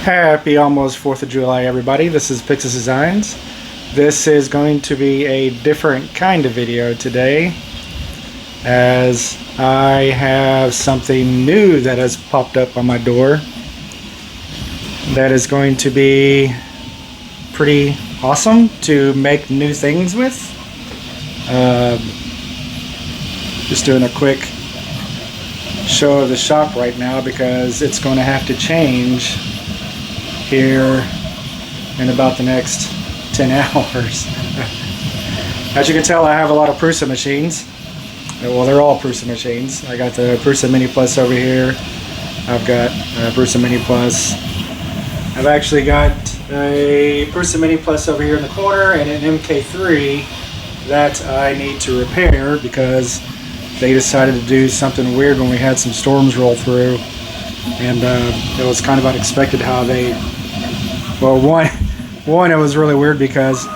Happy almost 4th of July, everybody. This is Prusa Designs. This is going to be a different kind of video today, as I have something new that has popped up on my door that is going to be pretty awesome to make new things with. Just doing a quick show of the shop right now because it's going to have to change here in about the next 10 hours. As you can tell, I have a lot of Prusa machines. Well, they're all Prusa machines. I got the Prusa Mini Plus over here. I've got a Prusa Mini Plus. I've actually got a Prusa Mini Plus over here in the corner and an MK3 that I need to repair because they decided to do something weird when we had some storms roll through, and it was kind of unexpected how they, well, one it was really weird because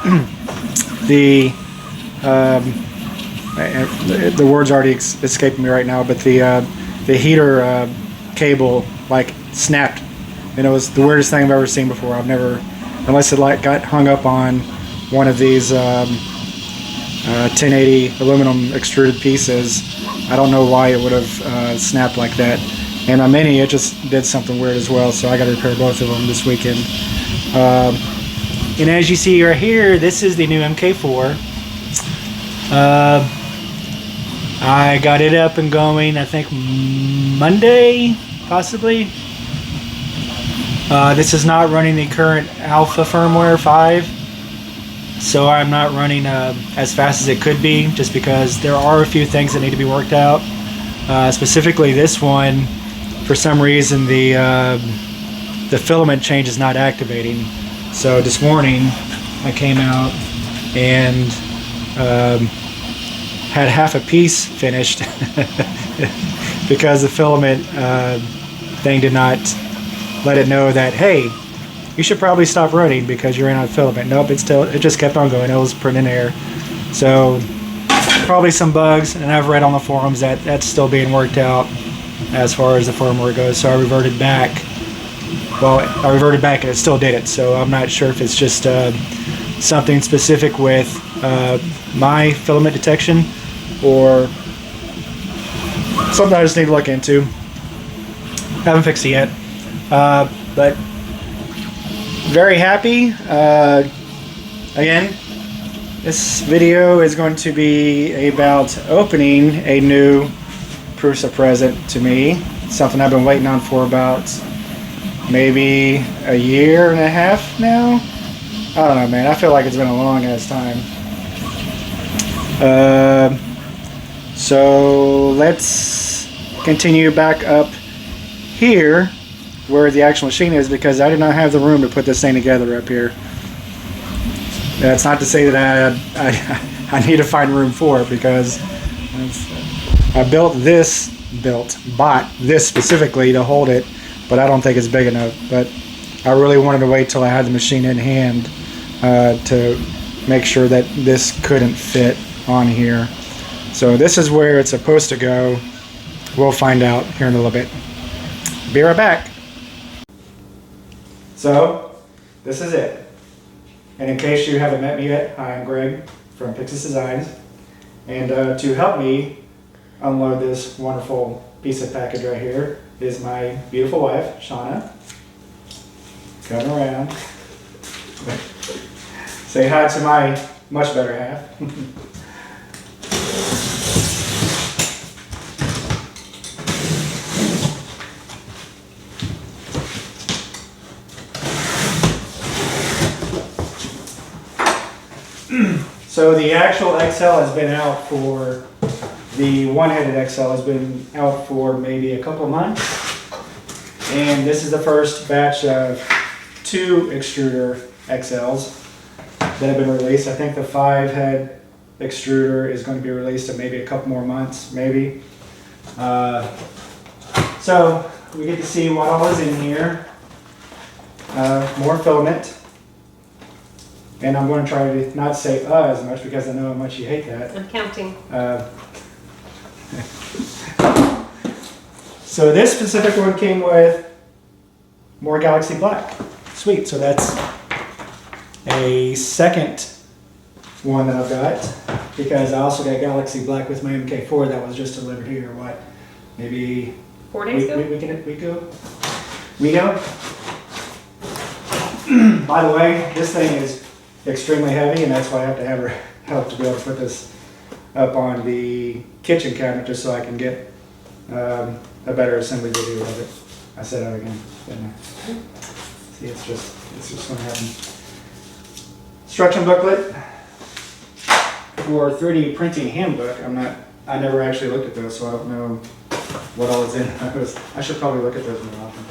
the words already escaping me right now, but the heater cable like snapped, and it was the weirdest thing I've ever seen before. I've never, unless it like got hung up on one of these 1080 aluminum extruded pieces. I don't know why it would have snapped like that. And on Mini, it just did something weird as well, so I got to repair both of them this weekend. And as you see right here, this is the new MK4. I got it up and going, I think Monday, possibly. This is not running the current alpha firmware 5. So I'm not running as fast as it could be, just because there are a few things that need to be worked out. Specifically this one, for some reason the filament change is not activating. So this morning I came out and had half a piece finished because the filament thing did not let it know that, hey, you should probably stop running because you're in on filament. Nope, it just kept on going. It was printing air. So probably some bugs, and I've read on the forums that that's still being worked out as far as the firmware goes. So I reverted back. Well, I reverted back and it still did it. So I'm not sure if it's just something specific with my filament detection or something I just need to look into. Haven't fixed it yet, but very happy. Again, this video is going to be about opening a new Prusa present to me. Something I've been waiting on for about maybe a year and a half now. I don't know, man. I feel like it's been a long ass time. So let's continue back up here where the actual machine is, because I did not have the room to put this thing together up here. That's not to say that I need to find room for it, because I bought this specifically to hold it, but I don't think it's big enough. But I really wanted to wait till I had the machine in hand to make sure that this couldn't fit on here. So this is where it's supposed to go. We'll find out here in a little bit. Be right back. So, this is it. And in case you haven't met me yet, hi, I'm Greg from Prusa Designs. And to help me unload this wonderful piece of package right here is my beautiful wife, Shauna. Coming around. Say hi to my much better half. So the actual XL has been out for, the one-headed XL has been out for maybe a couple of months. And this is the first batch of 2 Extruder XLs that have been released. I think the 5-head Extruder is going to be released in maybe a couple more months, maybe. So we get to see what all is in here. More filament. And I'm going to try to not say as much because I know how much you hate that. I'm counting. So this specific one came with more Galaxy Black. Sweet, so that's a second one that I've got, because I also got Galaxy Black with my MK4 that was just delivered here, what, maybe 4 days ago? We go. By the way, this thing is extremely heavy, and that's why I have to have her help to be able to put this up on the kitchen cabinet just so I can get a better assembly video of it. I said that again, didn't I? See, it's just going to happen. Instruction booklet for 3D printing handbook. I never actually looked at those, so I don't know what all is in those. I should probably look at those more often.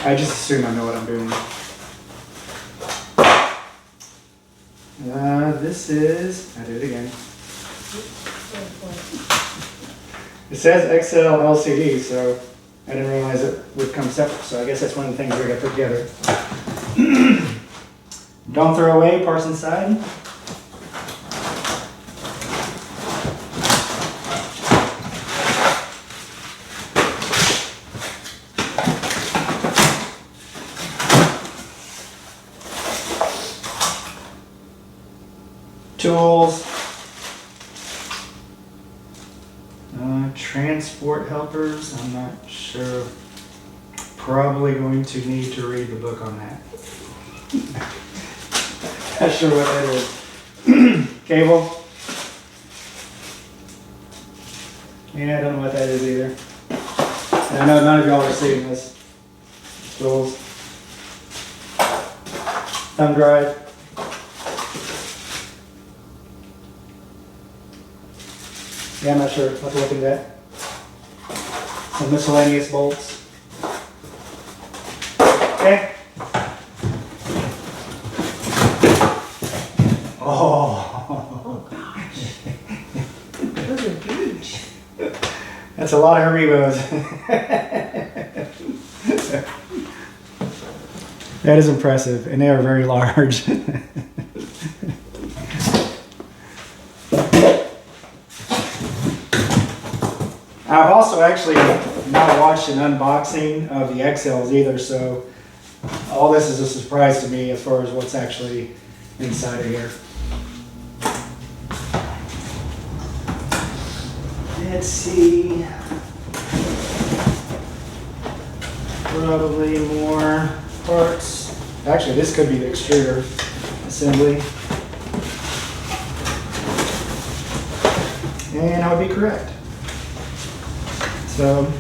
I just assume I know what I'm doing. This is, I do it again. It says XL LCD, so I didn't realize it would come separate. So I guess that's one of the things we're going to put together. Don't throw away, parts inside. Tools, transport helpers. I'm not sure. Probably going to need to read the book on that. Not sure what that is. Cable. Yeah, I don't know what that is either. And I know none of y'all are seeing this. Tools. Thumb drive. Yeah, I'm not sure. I'll have to look into that. Some miscellaneous bolts. Okay. Oh. Gosh. Those are huge. That's a lot of Haribo's. That is impressive, and they are very large. I've also actually not watched an unboxing of the XLs either, so all this is a surprise to me as far as what's actually inside of here. Let's see. Probably more parts. Actually, this could be the extruder assembly. And I would be correct. So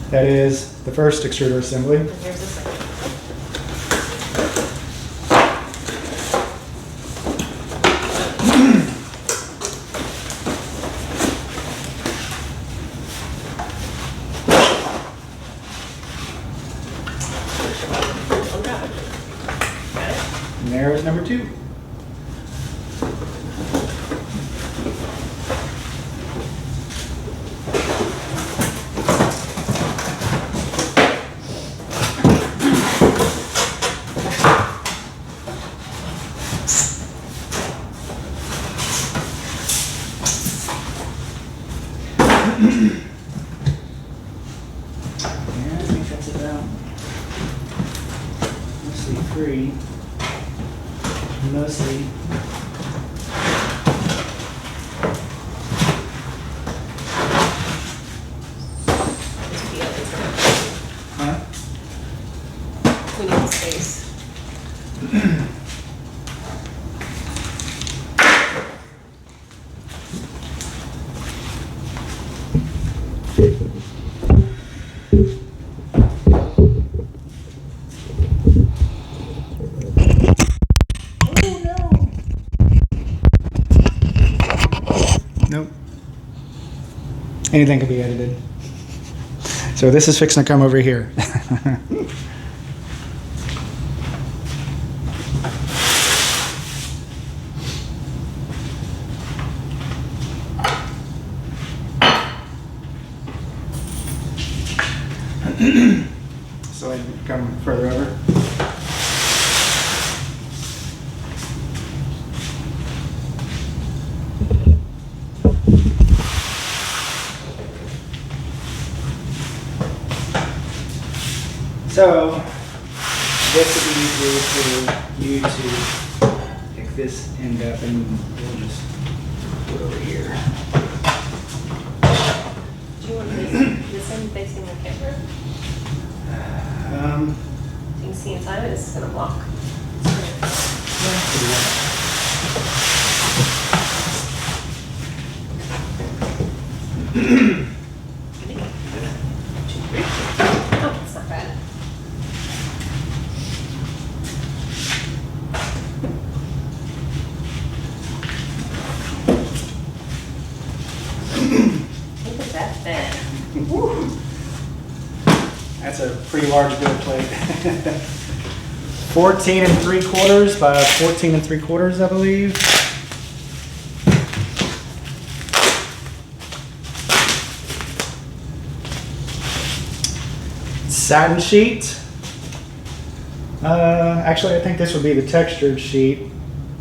that is the first extruder assembly. And here's the second. Oh God. Got it? And there is number 2. Yeah, I think that's about mostly 3. Mostly. Huh? We need space. Nope. Anything can be edited. So this is fixing to come over here. So I can come further over. So, this would be easier for you to pick this end up, and we'll just put it over here. Do you want this end facing the camera? So you can see inside it. This is gonna block. Oh, it's not bad. Look at that bed. Woo. That's a pretty large build plate. 14 3/4 by 14 3/4, I believe. Satin sheet. Actually, I think this would be the textured sheet,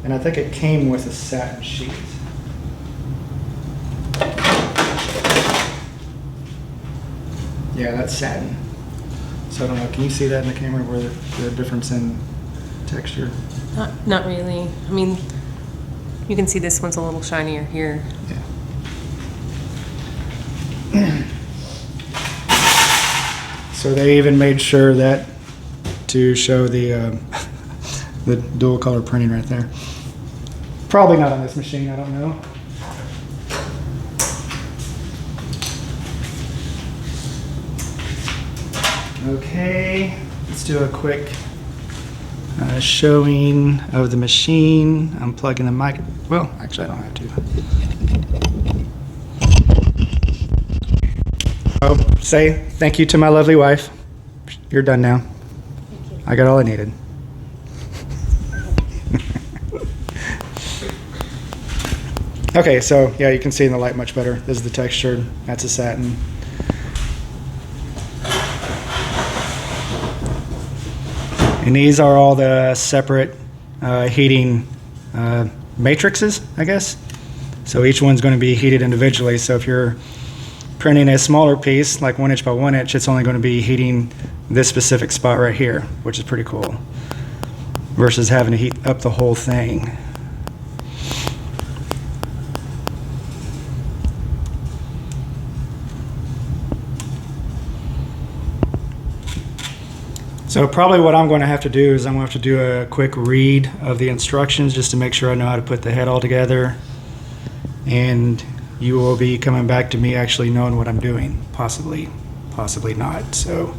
and I think it came with a satin sheet. Yeah, that's satin. So I don't know, can you see that in the camera where the difference in texture? Not really. I mean, you can see this one's a little shinier here. Yeah. So they even made sure that to show the the dual color printing right there. Probably not on this machine, I don't know. Okay, let's do a quick showing of the machine. I'm plugging the mic. Well, actually, I don't have to. Oh, say thank you to my lovely wife. You're done now. Thank you. I got all I needed. Okay, so yeah, you can see in the light much better. This is the textured. That's a satin. And these are all the separate heating matrices, I guess. So each one's going to be heated individually. So if you're printing a smaller piece, like 1 inch by 1 inch, it's only going to be heating this specific spot right here, which is pretty cool, versus having to heat up the whole thing. So probably what I'm going to have to do is I'm going to have to do a quick read of the instructions just to make sure I know how to put the head all together. And you will be coming back to me actually knowing what I'm doing. Possibly not. So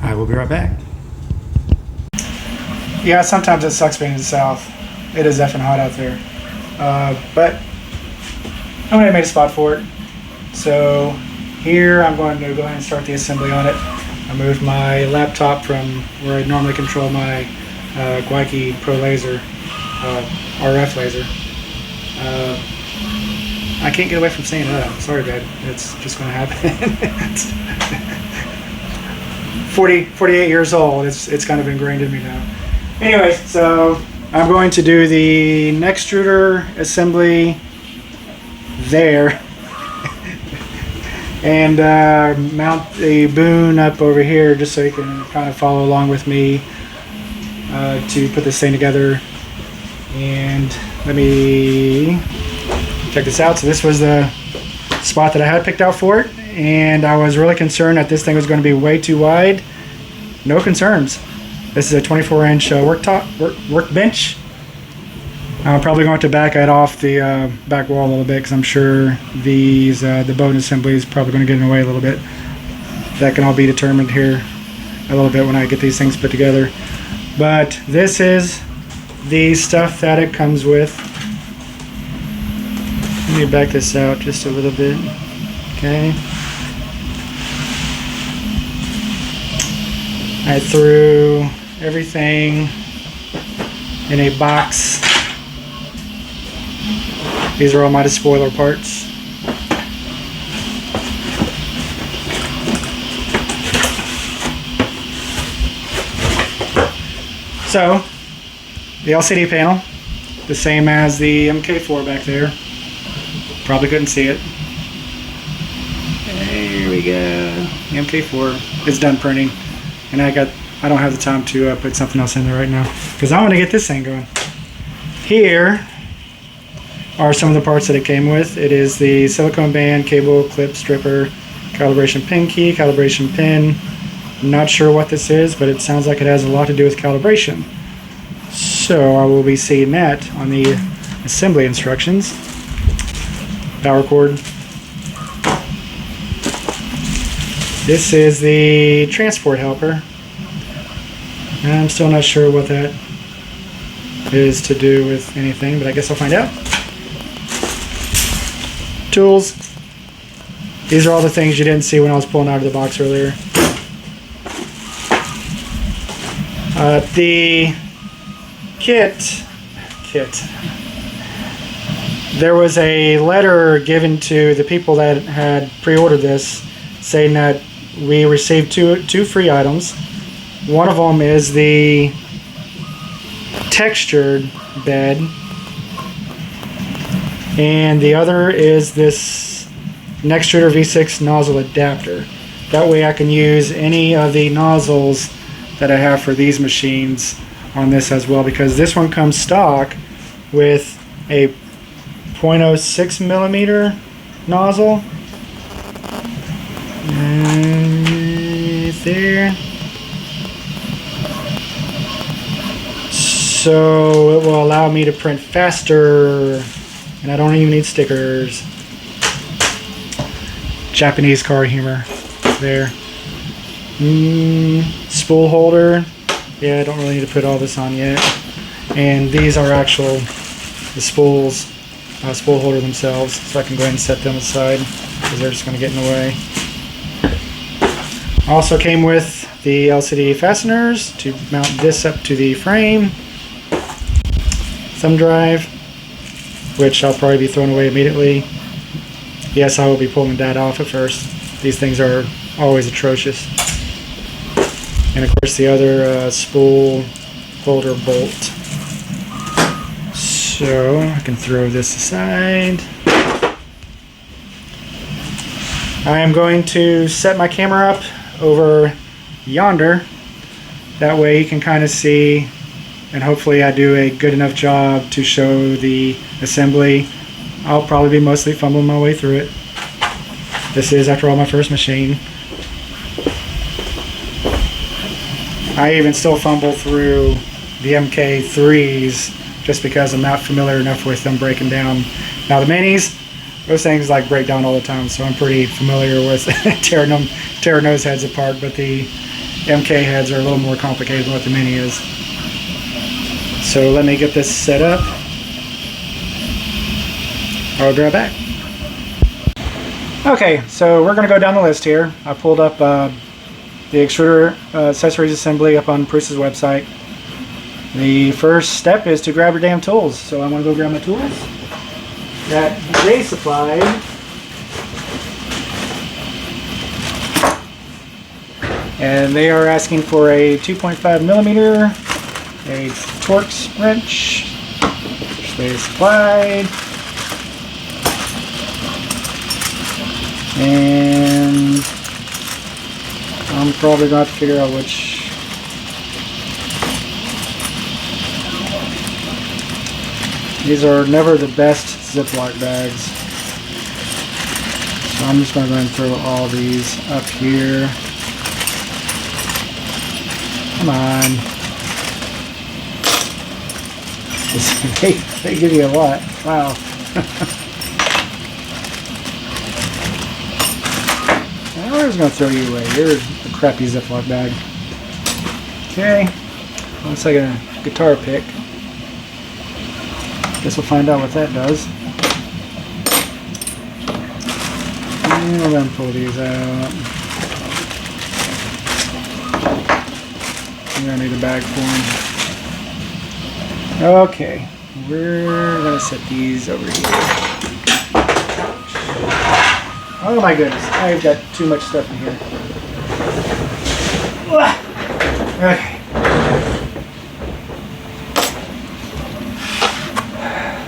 I will be right back. Yeah, sometimes it sucks being in the South. It is effing hot out there. But I went and made a spot for it. So here I'm going to go ahead and start the assembly on it. I moved my laptop from where I normally control my Gweike Pro Laser, RF laser. I can't get away from saying that. I'm sorry, babe. It's just going to happen. 48 years old. It's kind of ingrained in me now. Anyway, so I'm going to do the Extruder assembly there. And mount the boom up over here just so you can kind of follow along with me to put this thing together. And let me check this out. So this was the spot that I had picked out for it, and I was really concerned that this thing was going to be way too wide. No concerns. This is a 24-inch workbench. I'm probably going to back it off the back wall a little bit because I'm sure the bone assembly is probably going to get in the way a little bit. That can all be determined here a little bit when I get these things put together. But this is the stuff that it comes with. Let me back this out just a little bit. Okay. I threw everything in a box. These are all my spoiler parts. So, the LCD panel, the same as the MK4 back there. Probably couldn't see it. There we go. The MK4 is done printing. and I don't have the time to put something else in there right now because I want to get this thing going. Here are some of the parts that it came with. It is the silicone band, cable, clip, stripper, calibration pin key, calibration pin. I'm not sure what this is, but it sounds like it has a lot to do with calibration. So I will be seeing that on the assembly instructions. Power cord. This is the transport helper. I'm still not sure what that is to do with anything, but I guess I'll find out. Tools. These are all the things you didn't see when I was pulling out of the box earlier. The kit. There was a letter given to the people that had pre-ordered this saying that we received two free items. One of them is the textured bed, and the other is this Extruder V6 nozzle adapter. That way I can use any of the nozzles that I have for these machines on this as well, because this one comes stock with a 0.06 millimeter nozzle. There. So it will allow me to print faster, and I don't even need stickers. Japanese car humor there. Spool holder. Yeah, I don't really need to put all this on yet. And these are the spools, spool holder themselves, so I can go ahead and set them aside because they're just going to get in the way. Also came with the LCD fasteners to mount this up to the frame. Thumb drive, which I'll probably be throwing away immediately. Yes, I will be pulling that off at first. These things are always atrocious. And of course the other spool holder bolt. So I can throw this aside. I am going to set my camera up over yonder. That way you can kind of see, and hopefully I do a good enough job to show the assembly. I'll probably be mostly fumbling my way through it. This is, after all, my first machine. I even still fumble through the MK3s just because I'm not familiar enough with them breaking down. Now the minis, those things like break down all the time, so I'm pretty familiar with tearing those heads apart, but the MK heads are a little more complicated than what the mini is. So let me get this set up. I'll be right back. Okay, so we're going to go down the list here. I pulled up the Extruder accessories assembly up on Prusa's website. The first step is to grab your damn tools. So I'm going to go grab my tools that they supplied. And they are asking for a 2.5 millimeter, a Torx wrench, which they supplied, and I'm probably going to have to figure out which. These are never the best Ziploc bags. So I'm just going to go ahead and throw all these up here. Come on. They give you a lot. Wow. I'm just going to throw you away. You're a crappy Ziploc bag. Okay. Looks like a guitar pick. Guess we'll find out what that does. And we'll then pull these out. I'm going to need a bag for them. Okay. We're going to set these over here. Oh my goodness. I've got too much stuff in here. Okay.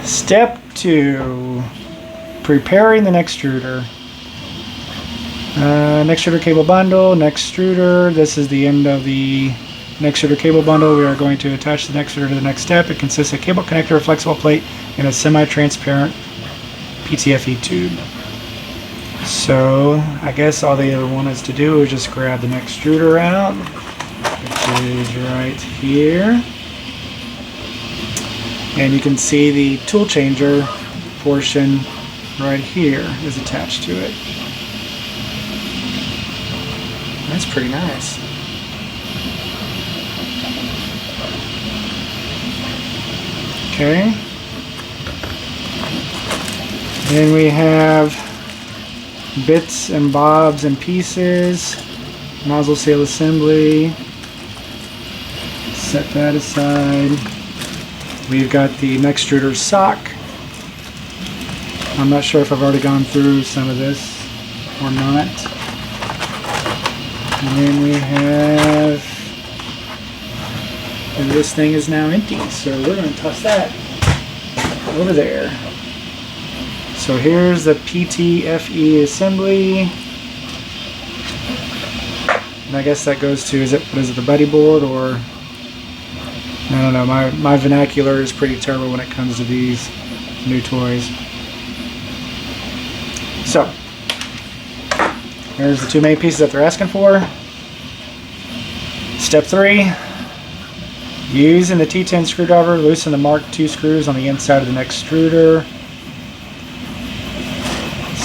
Step 2, preparing the extruder. Extruder cable bundle, Extruder. This is the end of the Extruder cable bundle. We are going to attach the Extruder to the next step. It consists of a cable connector, a flexible plate, and a semi-transparent PTFE tube. So I guess all they ever want us to do is just grab the Extruder out, which is right here. And you can see the tool changer portion right here is attached to it. That's pretty nice. Okay. Then we have bits and bobs and pieces, nozzle seal assembly. Set that aside. We've got the Extruder sock. I'm not sure if I've already gone through some of this or not. And then we have, and this thing is now empty, so we're going to toss that over there. So here's the PTFE assembly. And I guess that goes to, what is it, the buddy board, or I don't know, my vernacular is pretty terrible when it comes to these new toys. So, here's the two main pieces that they're asking for. Step 3, using the T10 screwdriver, loosen the Mark II screws on the inside of the Extruder.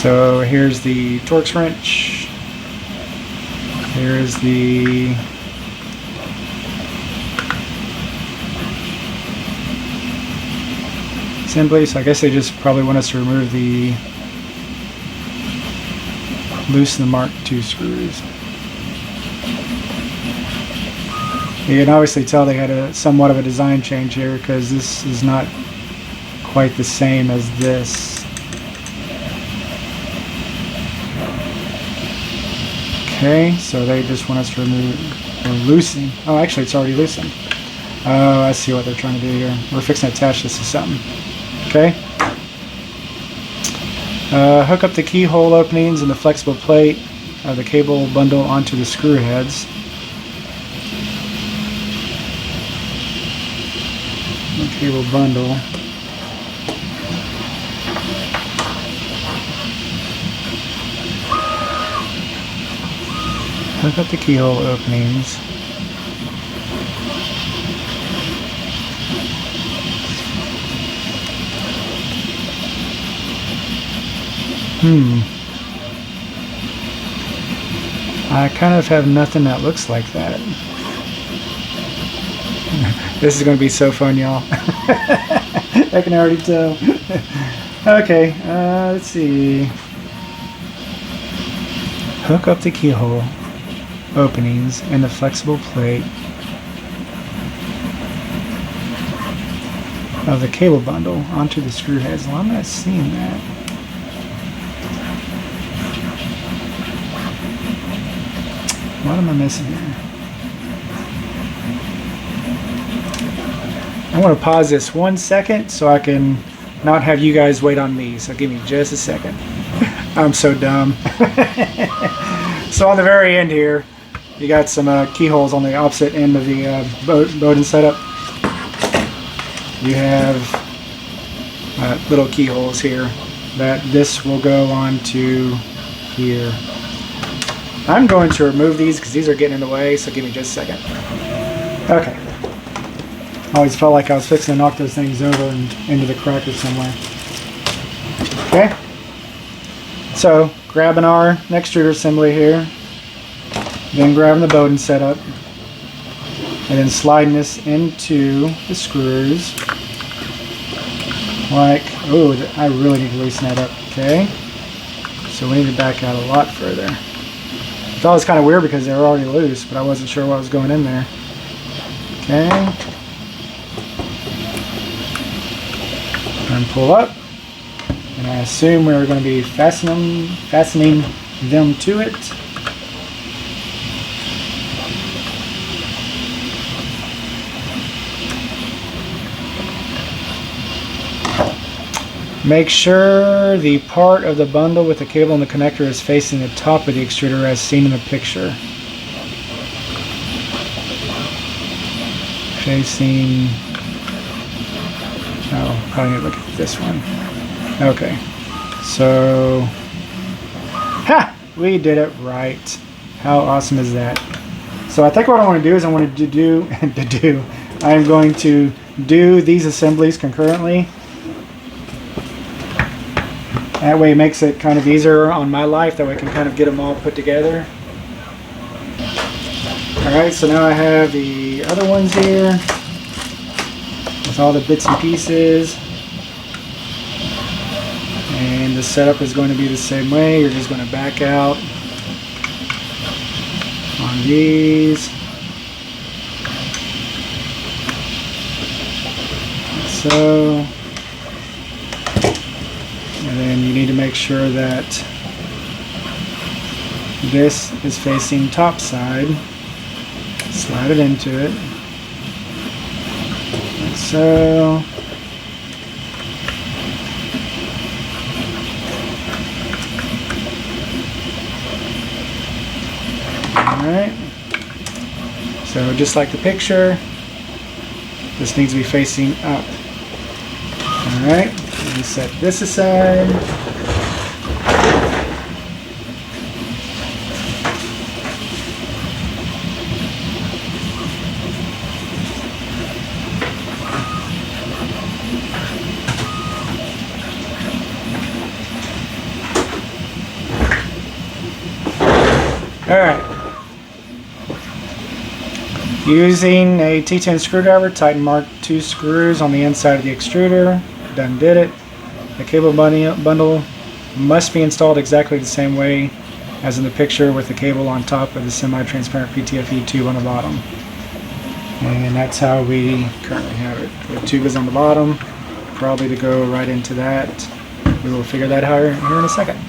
So here's the Torx wrench. Here's the assembly. So I guess they just probably want us to remove the loosen the Mark II screws. You can obviously tell they had somewhat of a design change here, because this is not quite the same as this. Okay, so they just want us to remove or loosen. Oh, actually it's already loosened. Oh, I see what they're trying to do here. We're fixing to attach this to something. Okay. Hook up the keyhole openings and the flexible plate of the cable bundle onto the screw heads. The cable bundle. Hook up the keyhole openings. I kind of have nothing that looks like that. This is going to be so fun, y'all. I can already tell. Okay, let's see. Hook up the keyhole openings and the flexible plate of the cable bundle onto the screw heads. Well, I'm not seeing that. What am I missing here? I want to pause this 1 second so I can not have you guys wait on me. So give me just a second. I'm so dumb. So on the very end here, you got some keyholes on the opposite end of the Bowden setup. You have little keyholes here that this will go on to here. I'm going to remove these because these are getting in the way, so give me just a second. Okay. I always felt like I was fixing to knock those things over and into the cracker somewhere. Okay. So, grabbing our Extruder assembly here, then grabbing the Bowden setup, and then sliding this into the screws. Like, oh, I really need to loosen that up. Okay. So we need to back out a lot further. I thought it was kind of weird because they were already loose, but I wasn't sure what was going in there. Okay. And pull up. And I assume we're going to be fastening them to it. Make sure the part of the bundle with the cable and the connector is facing the top of the extruder as seen in the picture. Facing... oh, probably need to look at this one. Okay, so... ha! We did it right. How awesome is that? So I think what I want to do is I want to I'm going to do these assemblies concurrently. That way it makes it kind of easier on my life, that way I can kind of get them all put together. Alright, so now I have the other ones here with all the bits and pieces. And the setup is going to be the same way. You're just going to back out on these. Like so. And then you need to make sure that this is facing top side. Slide it into it. Like so. Alright. So just like the picture, this needs to be facing up. Alright. Let me set this aside. Alright. Using a T10 screwdriver, tighten Mark II screws on the inside of the extruder. Done did it. The cable bundle must be installed exactly the same way as in the picture, with the cable on top of the semi-transparent PTFE tube on the bottom. And that's how we currently have it. The tube is on the bottom, probably to go right into that. We will figure that out here in a second.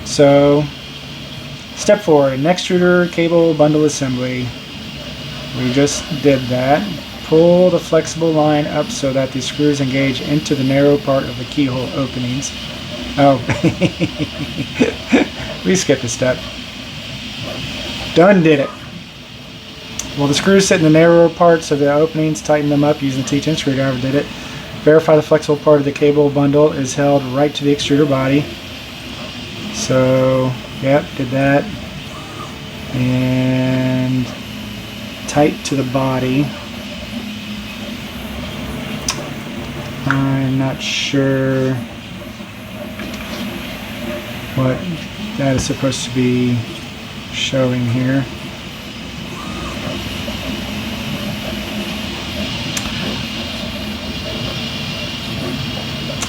So, step 4, an extruder cable bundle assembly. We just did that. Pull the flexible line up so that the screws engage into the narrow part of the keyhole openings. Oh, we skipped a step. Done did it. Well, the screws sit in the narrower parts of the openings. Tighten them up using the T10 screwdriver. Did it. Verify the flexible part of the cable bundle is held right to the extruder body. So, yep, did that. And tight to the body. I'm not sure what that is supposed to be showing here.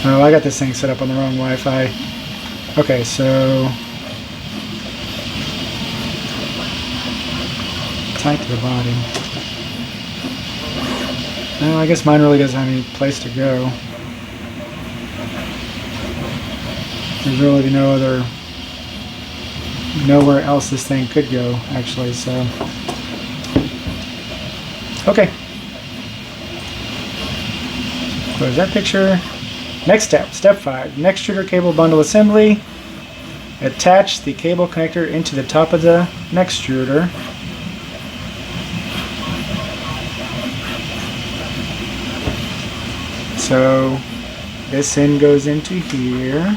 Oh, I got this thing set up on the wrong Wi-Fi. Okay, so tight to the body. No, I guess mine really doesn't have any place to go. There's really nowhere else this thing could go, actually, so. Okay. Close that picture. Next step, step 5, next extruder cable bundle assembly. Attach the cable connector into the top of the next extruder. So this end goes into here.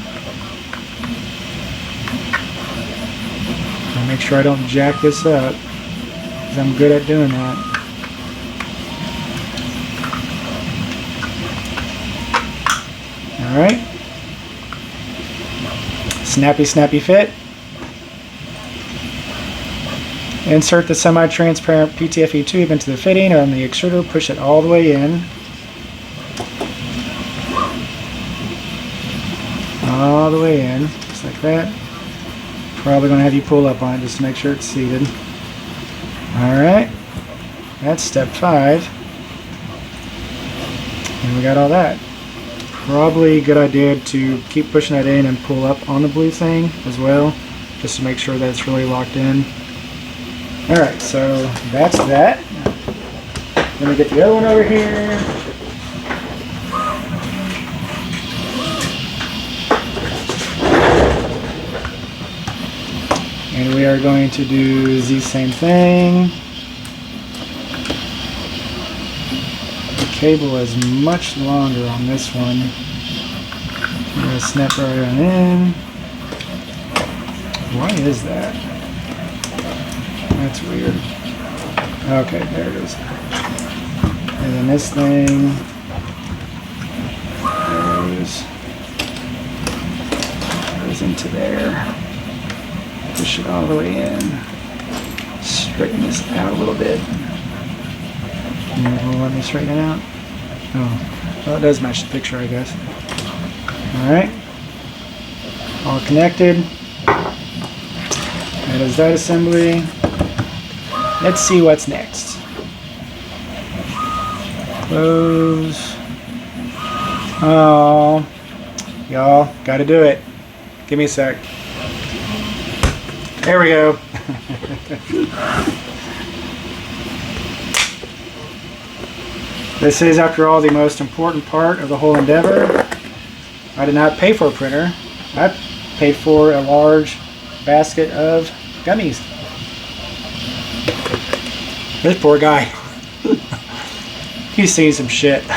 I'll make sure I don't jack this up, because I'm good at doing that. Alright. Snappy, snappy fit. Insert the semi-transparent PTFE tube into the fitting on the extruder. Push it all the way in. All the way in, just like that. Probably going to have you pull up on it just to make sure it's seated. Alright. That's step 5. And we got all that. Probably a good idea to keep pushing that in and pull up on the blue thing as well, just to make sure that it's really locked in. Alright, so that's that. Let me get the other one over here. And we are going to do the same thing. The cable is much longer on this one. I'm going to snap right on in. Why is that? That's weird. Okay, there it is. And then this thing goes into there. Push it all the way in. Straighten this out a little bit. And will let me straighten it out. Oh, well, it does match the picture, I guess. Alright. All connected. That is that assembly. Let's see what's next. Close. Oh, y'all, gotta do it. Give me a sec. There we go. This is, after all, the most important part of the whole endeavor. I did not pay for a printer. I paid for a large basket of gummies. This poor guy. He's seen some shit. Look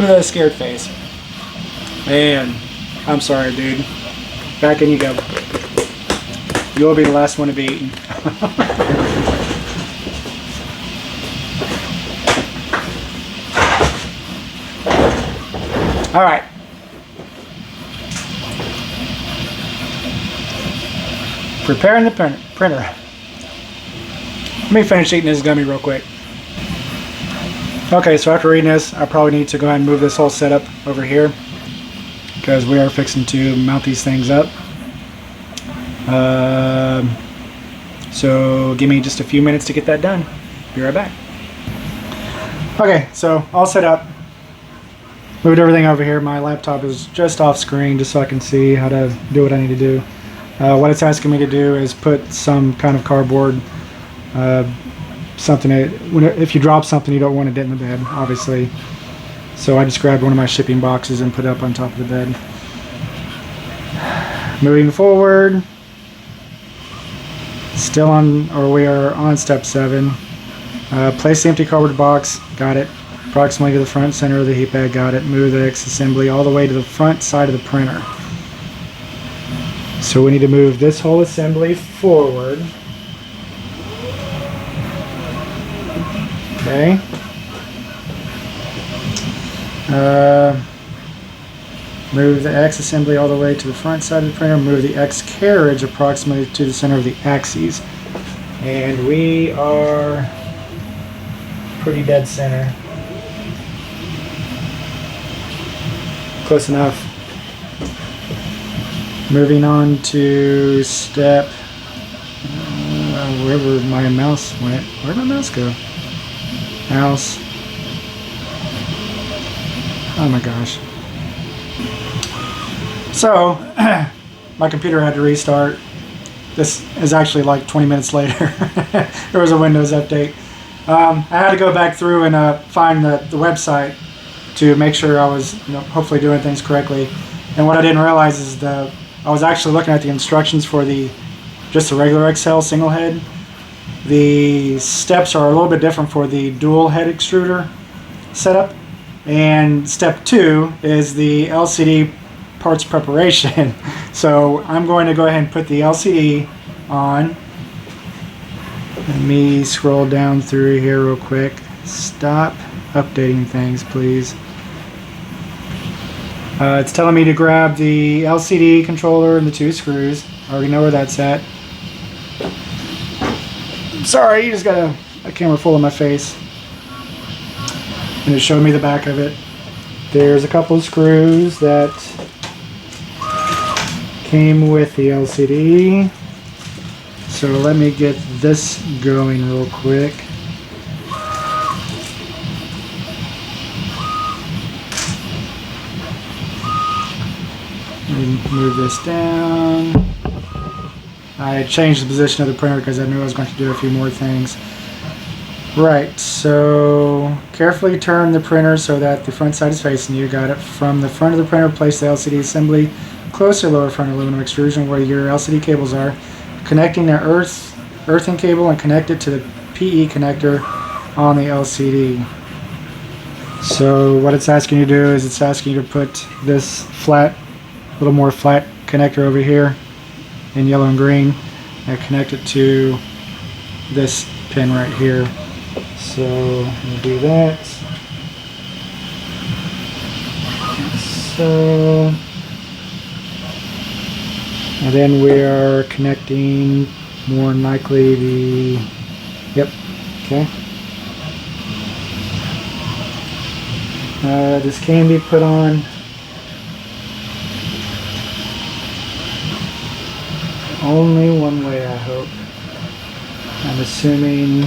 at that scared face. Man, I'm sorry, dude. Back in you go. You'll be the last one to be eaten. All right. Preparing the printer. Let me finish eating this gummy real quick. Okay, so after reading this, I probably need to go ahead and move this whole setup over here because we are fixing to mount these things up. So give me just a few minutes to get that done. Be right back. Okay, so all set up. Moved everything over here. My laptop is just off screen just so I can see how to do what I need to do. What it's asking me to do is put some kind of cardboard, something that, if you drop something you don't want it in the bed, obviously. So I just grabbed one of my shipping boxes and put it up on top of the bed. Moving forward, still on, or we are on step 7. Place the empty cardboard box, got it. Approximately to the front center of the heat pad, got it. Move the X assembly all the way to the front side of the printer. So we need to move this whole assembly forward. Okay. Move the X assembly all the way to the front side of the printer. Move the X carriage approximately to the center of the axes. And we are pretty dead center. Close enough. Moving on to step, wherever my mouse went. Where'd my mouse go? Mouse. Oh my gosh. So, my computer had to restart. This is actually like 20 minutes later. There was a Windows update. I had to go back through and find the website to make sure I was, hopefully doing things correctly. And what I didn't realize is I was actually looking at the instructions for just the regular XL single head. The steps are a little bit different for the dual head extruder setup. And step 2 is the LCD parts preparation. So I'm going to go ahead and put the LCD on. Let me scroll down through here real quick. Stop updating things, please. It's telling me to grab the LCD controller and the 2 screws. I already know where that's at. Sorry, you just got a camera full of my face. And it showed me the back of it. There's a couple of screws that came with the LCD. So let me get this going real quick. Move this down. I changed the position of the printer because I knew I was going to do a few more things. Right, so carefully turn the printer so that the front side is facing you. Got it. From the front of the printer, place the LCD assembly close to lower front aluminum extrusion where your LCD cables are, connecting the earthing cable and connect it to the PE connector on the LCD. So what it's asking you to do is it's asking you to put this flat, little more flat connector over here in yellow and green and connect it to this pin right here. So we'll do that. So, and then we are connecting more than likely the, yep, okay. This can be put on only one way, I hope. I'm assuming.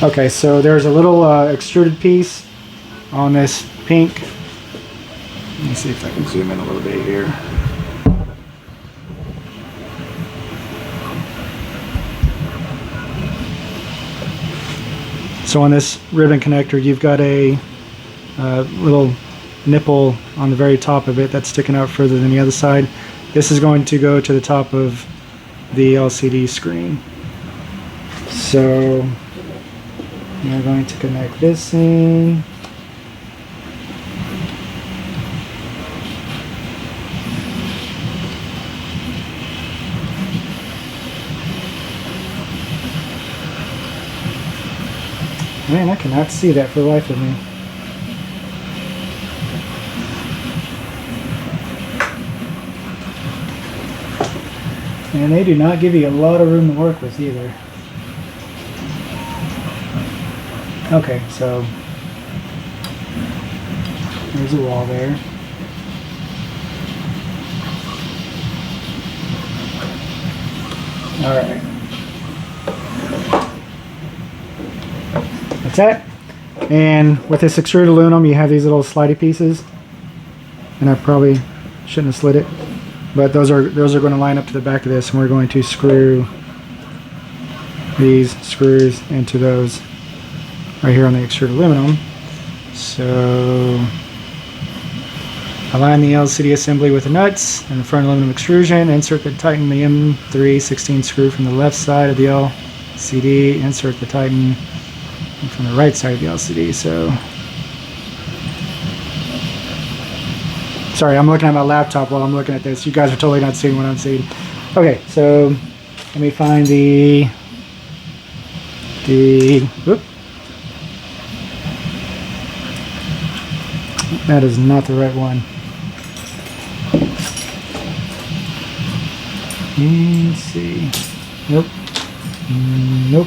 Okay, so there's a little extruded piece on this pink. Let me see if I can zoom in a little bit here. So on this ribbon connector, you've got a little nipple on the very top of it that's sticking out further than the other side. This is going to go to the top of the LCD screen. So we're going to connect this in. Man, I cannot see that for the life of me. And they do not give you a lot of room to work with either. Okay, so there's a wall there. All right. That's it. And with this extruded aluminum, you have these little slidey pieces, and I probably shouldn't have slid it, but those are going to line up to the back of this, and we're going to screw these screws into those right here on the extruded aluminum. So align the LCD assembly with the nuts and the front aluminum extrusion. Insert the Tighten the M3 16 screw from the left side of the LCD. Insert the Tighten from the right side of the LCD. So, sorry, I'm looking at my laptop while I'm looking at this. You guys are totally not seeing what I'm seeing. Okay, so let me find whoop. That is not the right one. Let's see. Nope. Nope.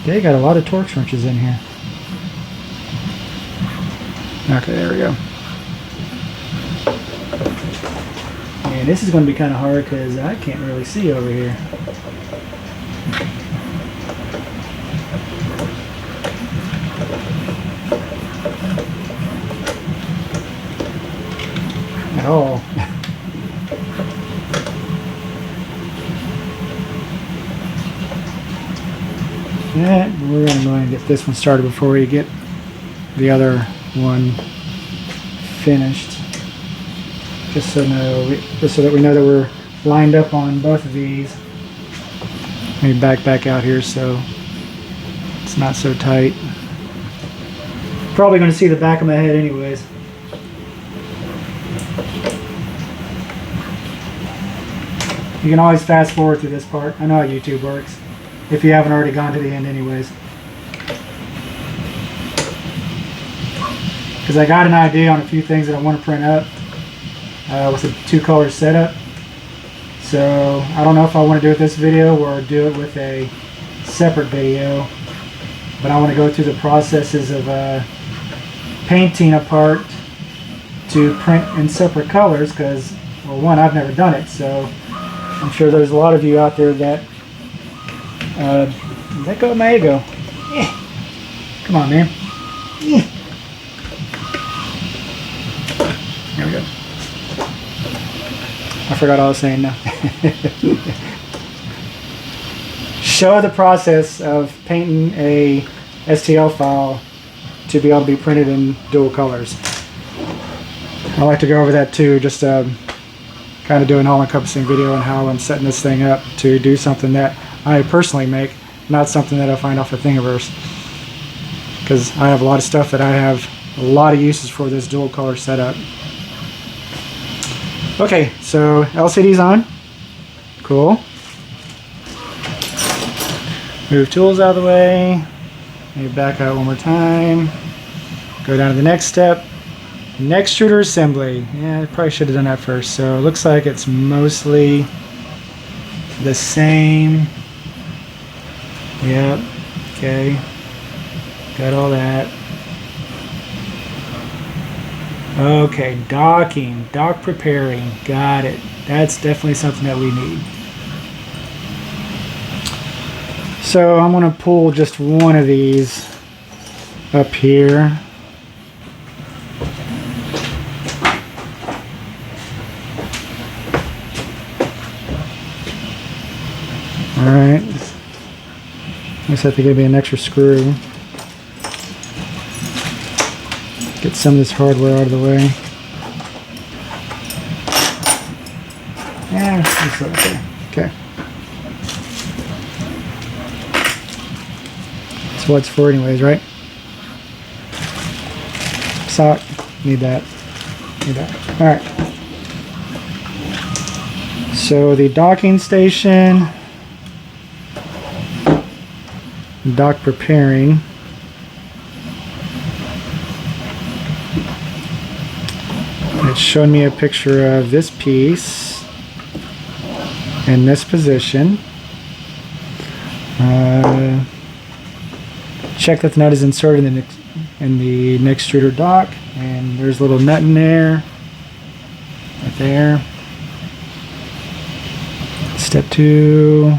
They got a lot of Torx wrenches in here. Okay, there we go. And this is going to be kind of hard because I can't really see over here. At all. Yeah, we're going to go ahead and get this one started before we get the other one finished. Just so that we know that we're lined up on both of these. Let me back out here so it's not so tight. Probably going to see the back of my head anyways. You can always fast forward through this part. I know how YouTube works, if you haven't already gone to the end anyways. Because I got an idea on a few things that I want to print up with a 2-color setup. So I don't know if I want to do it this video or do it with a separate video. But I want to go through the processes of painting a part to print in separate colors because, well, one, I've never done it, so I'm sure there's a lot of you out there that let go of my ego. Yeah. Come on, man. Yeah. There we go. I forgot what I was saying now. Show the process of painting a STL file to be able to be printed in dual colors. I like to go over that too, just kind of do an all-encompassing video on how I'm setting this thing up to do something that I personally make, not something that I find off of Thingiverse. Because I have a lot of stuff that I have a lot of uses for this dual color setup. Okay, so LCD's on. Cool. Move tools out of the way. Maybe back out one more time. Go down to the next step. Extruder assembly. Yeah, I probably should have done that first. So it looks like it's mostly the same. Yep. Okay. Got all that. Okay, docking, dock preparing. Got it. That's definitely something that we need. So I'm going to pull just one of these up here. Alright, I guess I have to give me an extra screw. Get some of this hardware out of the way. Yeah, that's okay. Okay. That's what it's for anyways, right? Sock, need that. Need that. Alright. So the docking station. Dock preparing. It's showing me a picture of this piece in this position. Check that the nut is inserted in the extruder dock, and there's a little nut in there, right there. Step 2.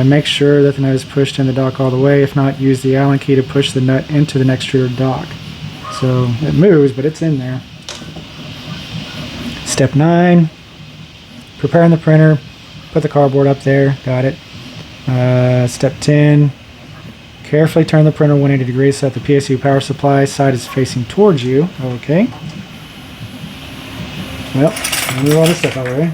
Make sure that the nut is pushed in the dock all the way. If not, use the Allen key to push the nut into the extruder dock. So it moves, but it's in there. Step 9, preparing the printer. Put the cardboard up there. Got it. Step 10, carefully turn the printer 180 degrees so that the PSU power supply side is facing towards you. Okay. Well, I'll move all this stuff out of the way.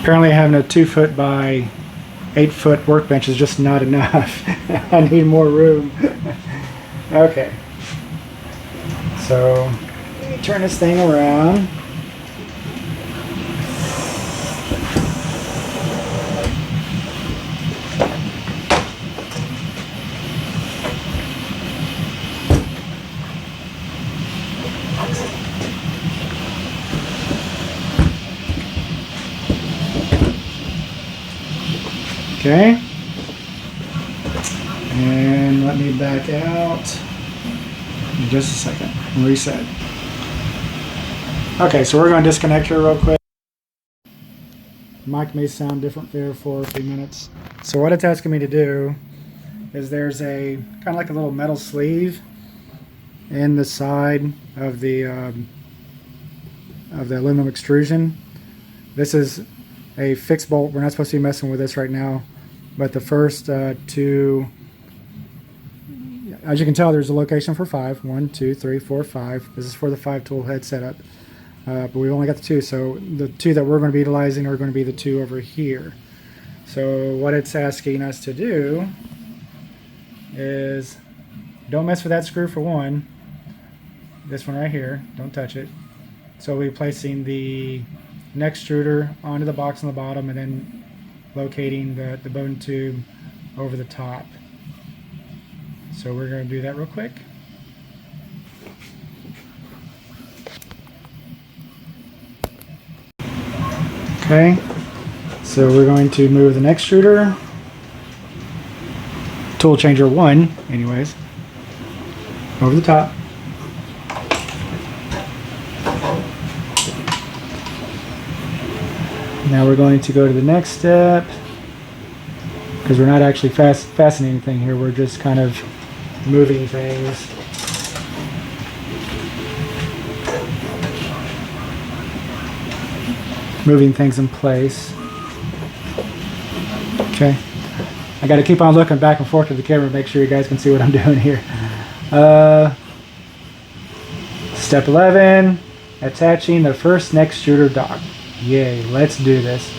Apparently having a 2-foot by 8-foot workbench is just not enough. I need more room. Okay. So, let me turn this thing around. Okay, and let me back out in just a second and reset. Okay, so we're going to disconnect here real quick. Mic may sound different there for a few minutes. So what it's asking me to do is there's a kind of like a little metal sleeve in the side of the aluminum extrusion. This is a fixed bolt. We're not supposed to be messing with this right now. But the first 2, as you can tell, there's a location for 5. 1, 2, 3, 4, 5. This is for the 5-tool head setup. But we've only got the 2, so the 2 that we're going to be utilizing are going to be the 2 over here. So what it's asking us to do is don't mess with that screw for 1. This one right here, don't touch it. So we'll be placing the extruder onto the box on the bottom and then locating the bone tube over the top. So we're going to do that real quick. Okay, so we're going to move the extruder, tool changer 1 anyways, over the top. Now we're going to go to the next step, because we're not actually fastening anything here, we're just kind of moving things. Moving things in place. Okay. I got to keep on looking back and forth to the camera to make sure you guys can see what I'm doing here. Step 11, attaching the first Extruder dock. Yay, let's do this.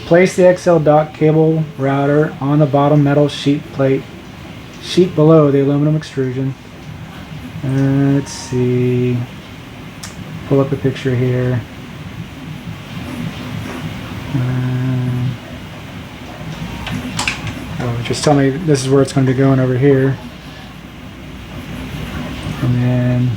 Place the XL dock cable router on the bottom metal sheet below the aluminum extrusion. Let's see. Pull up a picture here. Just tell me this is where it's going to be going over here. And then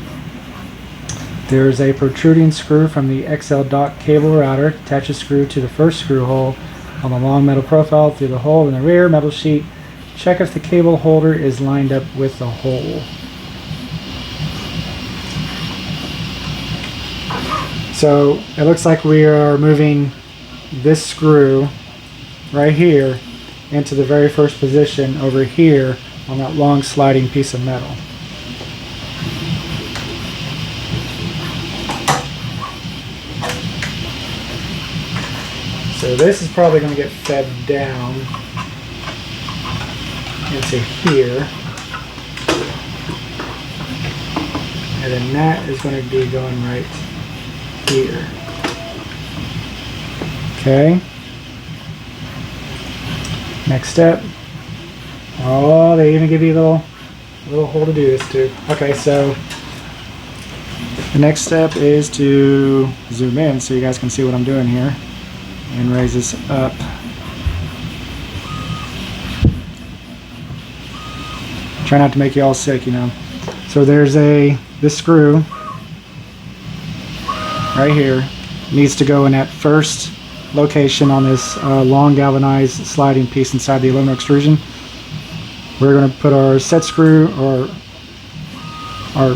there's a protruding screw from the XL dock cable router. Attach a screw to the first screw hole on the long metal profile through the hole in the rear metal sheet. Check if the cable holder is lined up with the hole. So it looks like we are moving this screw right here into the very first position over here on that long sliding piece of metal. So this is probably going to get fed down into here, and then that is going to be going right here. Okay. Next step. Oh, they even give you a little hole to do this too. Okay, so the next step is to zoom in so you guys can see what I'm doing here and raise this up. Try not to make you all sick, you know. So there's this screw right here needs to go in that first location on this long galvanized sliding piece inside the aluminum extrusion. We're going to put our set screw or our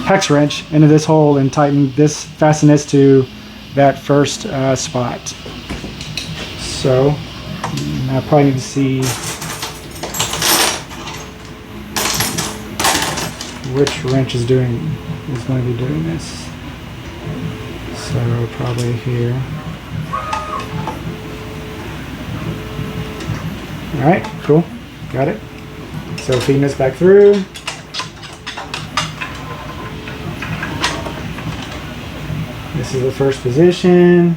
hex wrench into this hole and fasten this to that first spot. So I probably need to see which wrench is going to be doing this. So probably here. Alright, cool. Got it. So feeding this back through. This is the first position.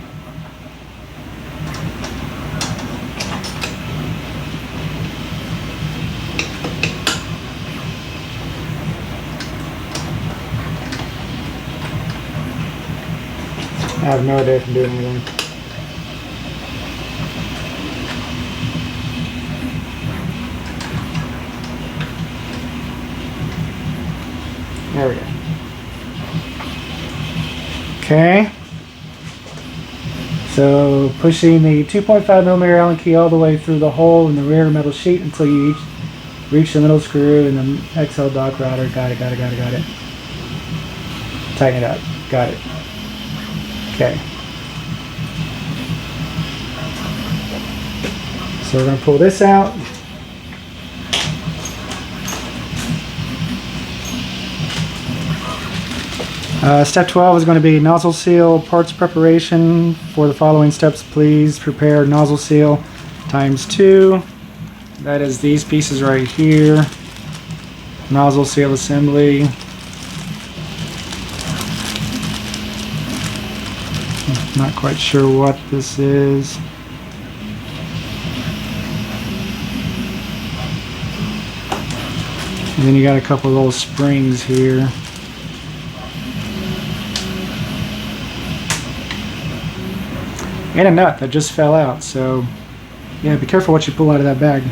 I have no idea if I'm doing anything. There we go. Okay. So pushing the 2.5mm Allen key all the way through the hole in the rear metal sheet until you reach the middle screw in the XL dock router. Got it. Tighten it up. Got it. Okay. So we're going to pull this out. Step 12 is going to be nozzle seal parts preparation. For the following steps, please prepare nozzle seal ×2. That is these pieces right here. Nozzle seal assembly. Not quite sure what this is. And then you got a couple of little springs here. And a nut that just fell out, so yeah, be careful what you pull out of that bag.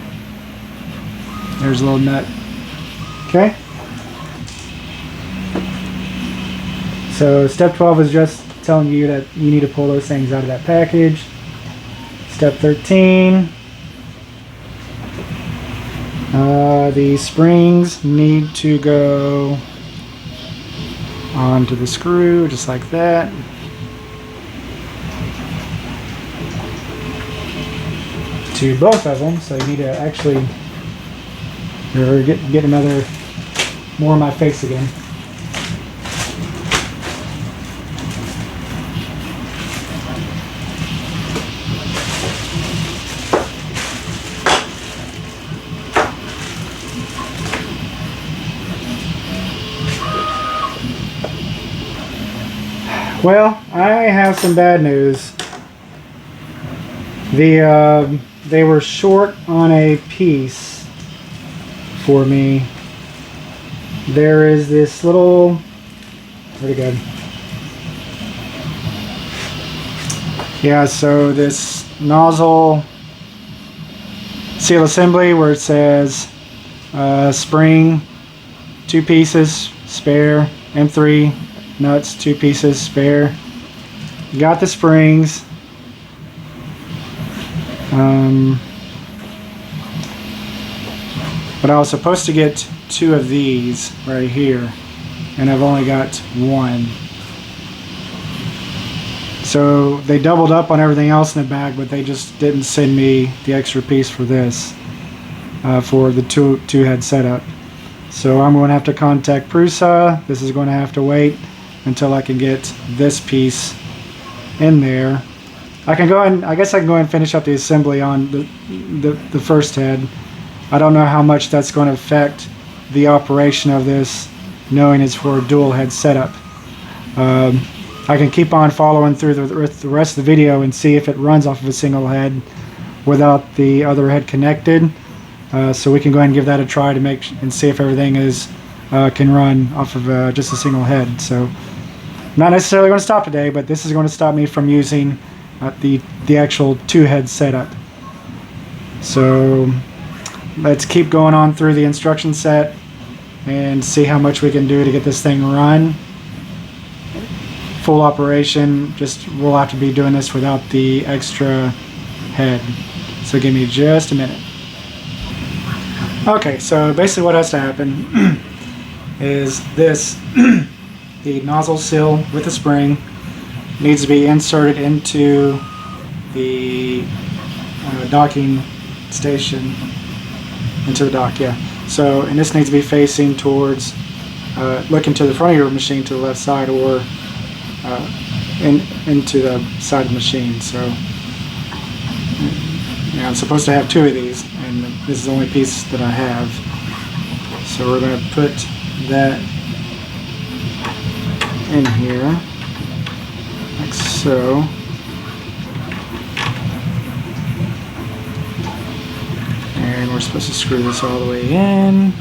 There's a little nut. Okay. So step 12 is just telling you that you need to pull those things out of that package. Step 13. The springs need to go onto the screw, just like that. To both of them, so you need to actually get another more of my face again. Well, I have some bad news. They were short on a piece for me. There is this little, where'd it go? Yeah, so this nozzle seal assembly where it says spring 2 pieces spare, M3 nuts 2 pieces spare. Got the springs. But I was supposed to get 2 of these right here, and I've only got 1. So they doubled up on everything else in the bag, but they just didn't send me the extra piece for this, for the two head setup. So I'm going to have to contact Prusa. This is going to have to wait until I can get this piece in there. I can go ahead, I guess I can go ahead and finish up the assembly on the first head. I don't know how much that's going to affect the operation of this, knowing it's for a dual head setup. I can keep on following through the rest of the video and see if it runs off of a single head without the other head connected. So we can go ahead and give that a try to make and see if everything can run off of just a single head. So not necessarily going to stop today, but this is going to stop me from using the actual 2 head setup. So let's keep going on through the instruction set and see how much we can do to get this thing run. Full operation, just we'll have to be doing this without the extra head. So give me just a minute. Okay, so basically what has to happen is this, the nozzle seal with the spring needs to be inserted into the docking station, into the dock, yeah. So, and this needs to be facing towards, looking to the front of your machine to the left side, or into the side of the machine. So yeah, I'm supposed to have 2 of these, and this is the only piece that I have. So we're going to put that in here, like so. And we're supposed to screw this all the way in.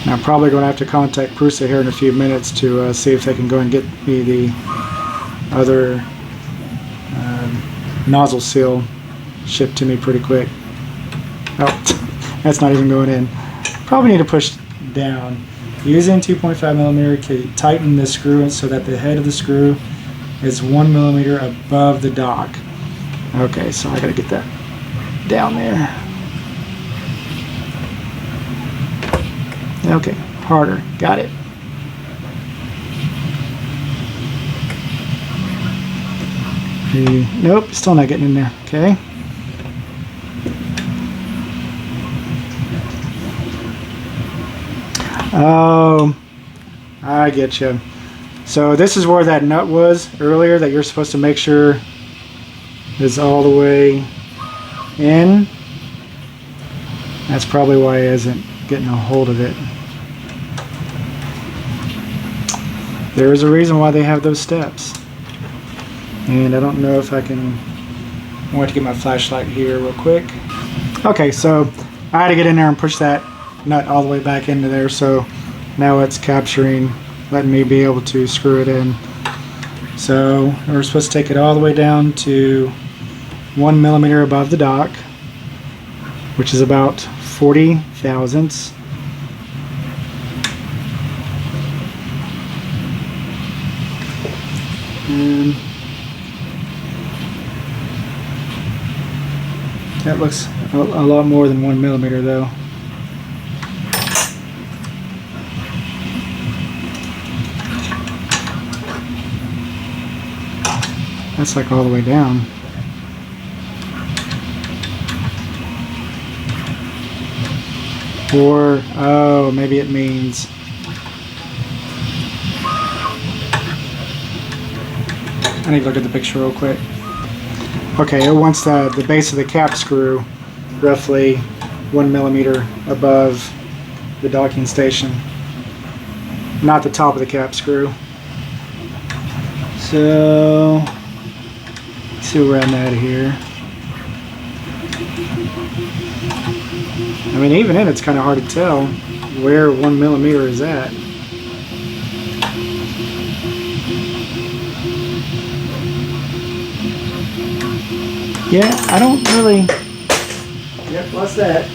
I'm probably going to have to contact Prusa here in a few minutes to see if they can go and get me the other nozzle seal shipped to me pretty quick. Oh, that's not even going in. Probably need to push down. Using 2.5mm to tighten the screw so that the head of the screw is 1mm above the dock. Okay, so I got to get that down there. Okay, harder. Got it. Nope, still not getting in there. Okay. Oh, I get you. So this is where that nut was earlier that you're supposed to make sure is all the way in. That's probably why it isn't getting a hold of it. There is a reason why they have those steps. And I don't know if I can... I want to get my flashlight here real quick. Okay, so I had to get in there and push that nut all the way back into there, so now it's capturing, letting me be able to screw it in. So we're supposed to take it all the way down to 1mm above the dock, which is about 40 thousandths. And that looks a lot more than 1mm though. That's like all the way down. Or, oh, maybe it means I need to look at the picture real quick. Okay, it wants the base of the cap screw roughly 1mm above the docking station, not the top of the cap screw. So let's see where I'm at here. I mean, even then it's kind of hard to tell where 1mm is at. Yeah, I don't really... Yep, what's that?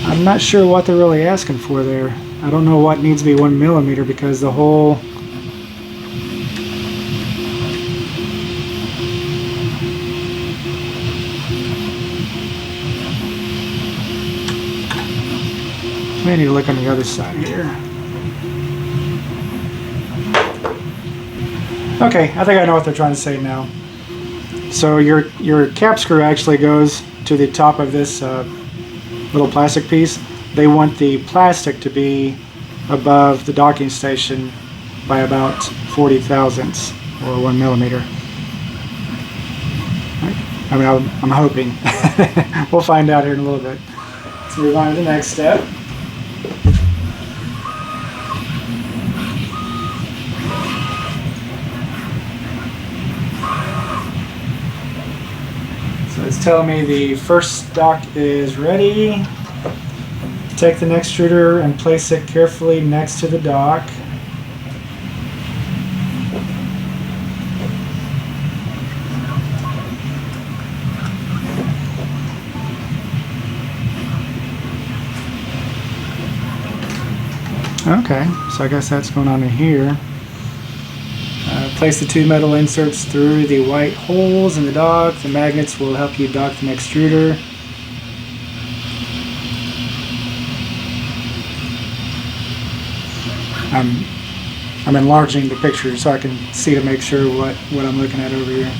I'm not sure what they're really asking for there. I don't know what needs to be 1mm because the whole... I need to look on the other side here. Okay, I think I know what they're trying to say now. So your cap screw actually goes to the top of this little plastic piece. They want the plastic to be above the docking station by about 40 thousandths or 1mm. I mean, I'm hoping. We'll find out here in a little bit. Let's move on to the next step. It's telling me the first dock is ready. Take the extruder and place it carefully next to the dock. Okay, so I guess that's going on in here. Place the two metal inserts through the white holes in the dock. The magnets will help you dock the extruder. I'm enlarging the picture so I can see to make sure what I'm looking at over here.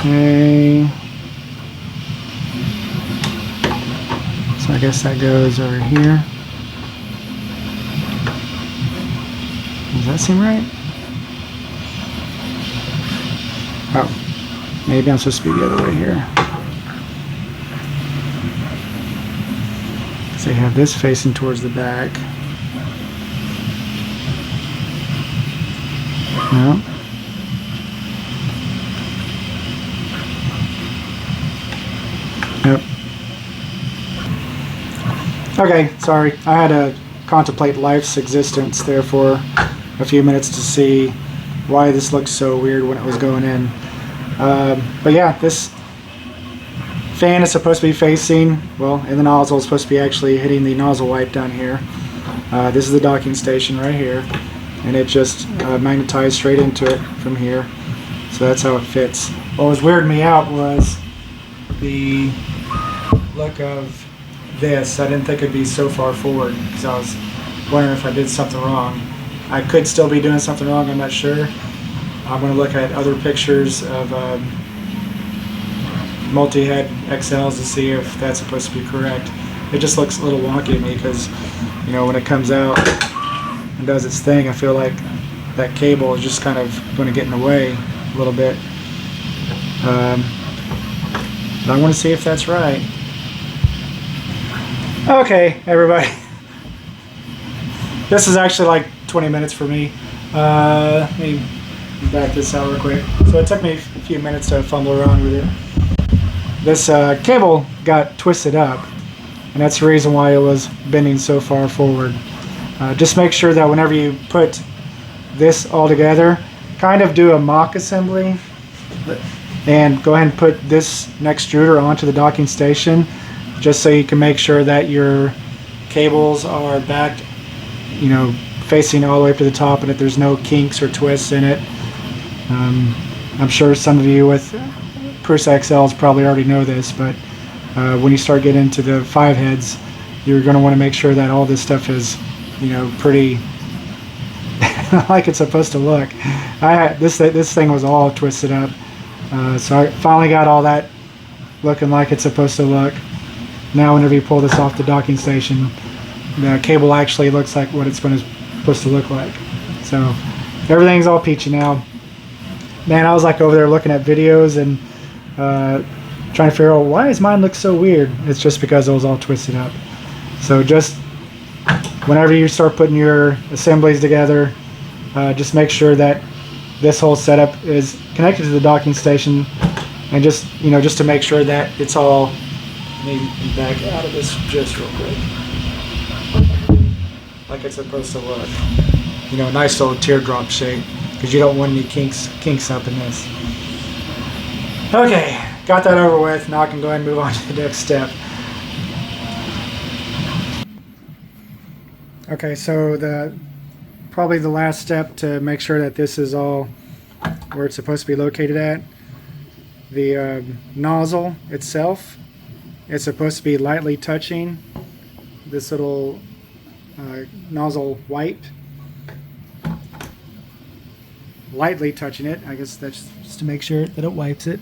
Okay. So I guess that goes over here. Does that seem right? Oh, maybe I'm supposed to be the other way here. So you have this facing towards the back. No. Yep. Okay, sorry. I had to contemplate life's existence there for a few minutes to see why this looked so weird when it was going in. But yeah, this fan is supposed to be facing, well, and the nozzle is supposed to be actually hitting the nozzle wipe down here. This is the docking station right here, and it just magnetized straight into it from here. So that's how it fits. What was weirding me out was the look of this. I didn't think it'd be so far forward because I was wondering if I did something wrong. I could still be doing something wrong, I'm not sure. I'm going to look at other pictures of multi-head XLs to see if that's supposed to be correct. It just looks a little wonky to me because, you know, when it comes out and does its thing, I feel like that cable is just kind of going to get in the way a little bit. But I want to see if that's right. Okay, everybody. This is actually like 20 minutes for me. Let me back this out real quick. So it took me a few minutes to fumble around with it. This cable got twisted up, and that's the reason why it was bending so far forward. Just make sure that whenever you put this all together, kind of do a mock assembly, and go ahead and put this extruder onto the docking station, just so you can make sure that your cables are back, you know, facing all the way up to the top, and that there's no kinks or twists in it. I'm sure some of you with Prusa XLs probably already know this, but when you start getting into the 5 heads, you're going to want to make sure that all this stuff is, you know, pretty like it's supposed to look. This thing was all twisted up, so I finally got all that looking like it's supposed to look. Now whenever you pull this off the docking station, the cable actually looks like what it's supposed to look like. So everything's all peachy now. Man, I was like over there looking at videos and trying to figure out why does mine look so weird. It's just because it was all twisted up. So just whenever you start putting your assemblies together, just make sure that this whole setup is connected to the docking station, and just just to make sure that it's all. Let me back out of this just real quick, like it's supposed to look. Nice little teardrop shape, because you don't want any kinks up in this. Okay, got that over with. Now I can go ahead and move on to the next step. Okay, so probably the last step to make sure that this is all where it's supposed to be located at. The nozzle itself, it's supposed to be lightly touching this little nozzle wipe. Lightly touching it. I guess that's just to make sure that it wipes it.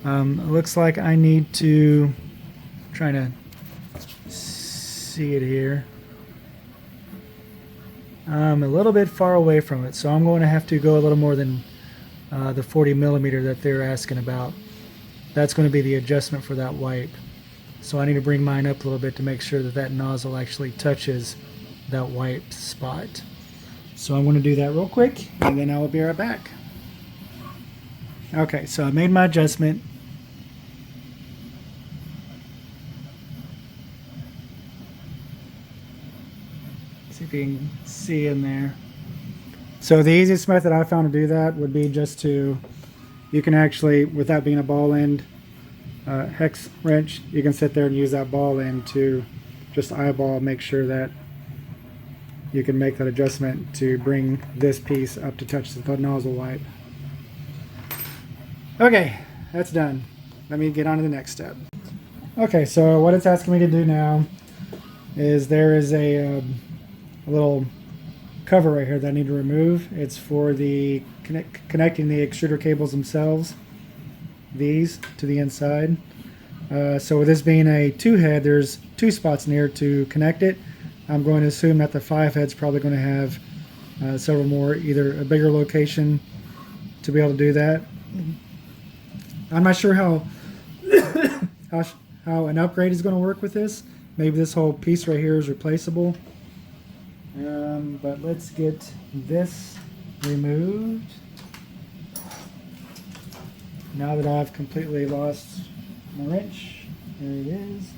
It looks like I need to try to see it here. I'm a little bit far away from it, so I'm going to have to go a little more than the 40 millimeter that they're asking about. That's going to be the adjustment for that wipe. So I need to bring mine up a little bit to make sure that that nozzle actually touches that wipe spot. So I'm going to do that real quick, and then I will be right back. Okay, so I made my adjustment. See if you can see in there. So the easiest method I found to do that would be just to, you can actually, without being a ball end hex wrench, you can sit there and use that ball end to just eyeball, make sure that you can make that adjustment to bring this piece up to touch the nozzle wipe. Okay, that's done. Let me get on to the next step. Okay, so what it's asking me to do now is there is a little cover right here that I need to remove. It's for the connecting the extruder cables themselves, these to the inside. So with this being a 2-head, there's 2 spots in here to connect it. I'm going to assume that the 5-head's probably going to have several more, either a bigger location to be able to do that. I'm not sure how how an upgrade is going to work with this. Maybe this whole piece right here is replaceable. But let's get this removed. Now that I've completely lost my wrench, there it is.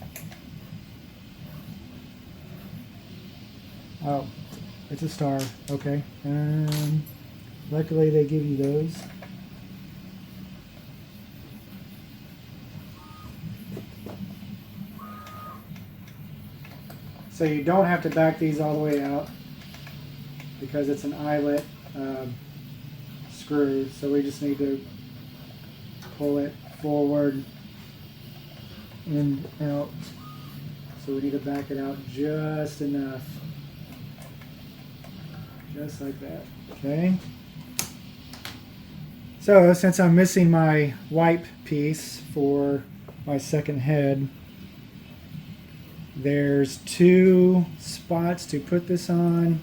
Oh, it's a star. Okay. Luckily they give you those. So you don't have to back these all the way out because it's an eyelet screw. So we just need to pull it forward and out. So we need to back it out just enough. Just like that. Okay. So since I'm missing my wipe piece for my second head, there's 2 spots to put this on.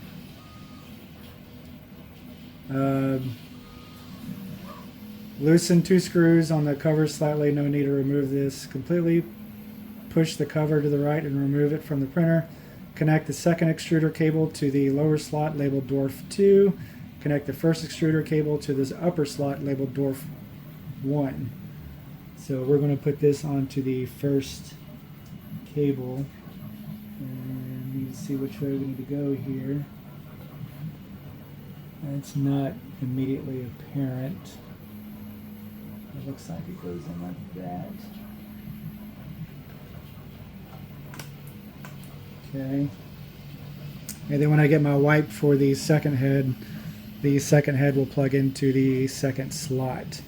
Loosen 2 screws on the cover slightly. No need to remove this completely. Push the cover to the right and remove it from the printer. Connect the second extruder cable to the lower slot labeled dwarf 2. Connect the first extruder cable to this upper slot labeled dwarf 1. So we're going to put this onto the first cable. And we need to see which way we need to go here. It's not immediately apparent. It looks like it goes in like that. Okay. And then when I get my wipe for the second head will plug into the second slot.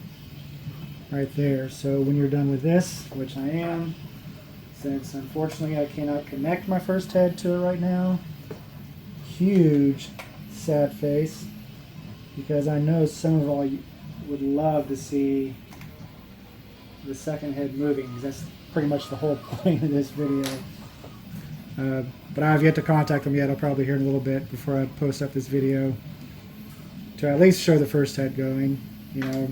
Right there. So when you're done with this, which I am, since unfortunately I cannot connect my first head to it right now, huge sad face, because I know some of all you would love to see the second head moving, because that's pretty much the whole point of this video. But I have yet to contact them yet. I'll probably hear in a little bit before I post up this video to at least show the first head going, you know.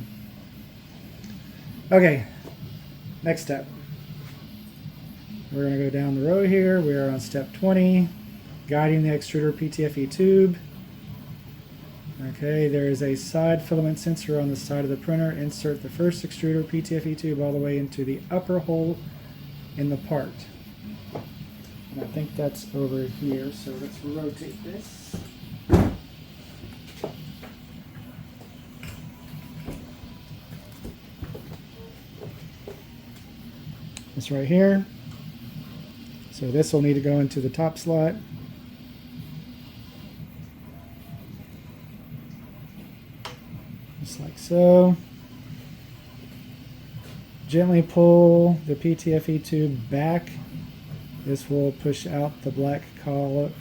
Okay, next step. We're going to go down the row here. We are on step 20, guiding the extruder PTFE tube. Okay, there is a side filament sensor on the side of the printer. Insert the first extruder PTFE tube all the way into the upper hole in the part. And I think that's over here, so let's rotate this. This right here. So this will need to go into the top slot. Just like so. Gently pull the PTFE tube back. This will push out the black collet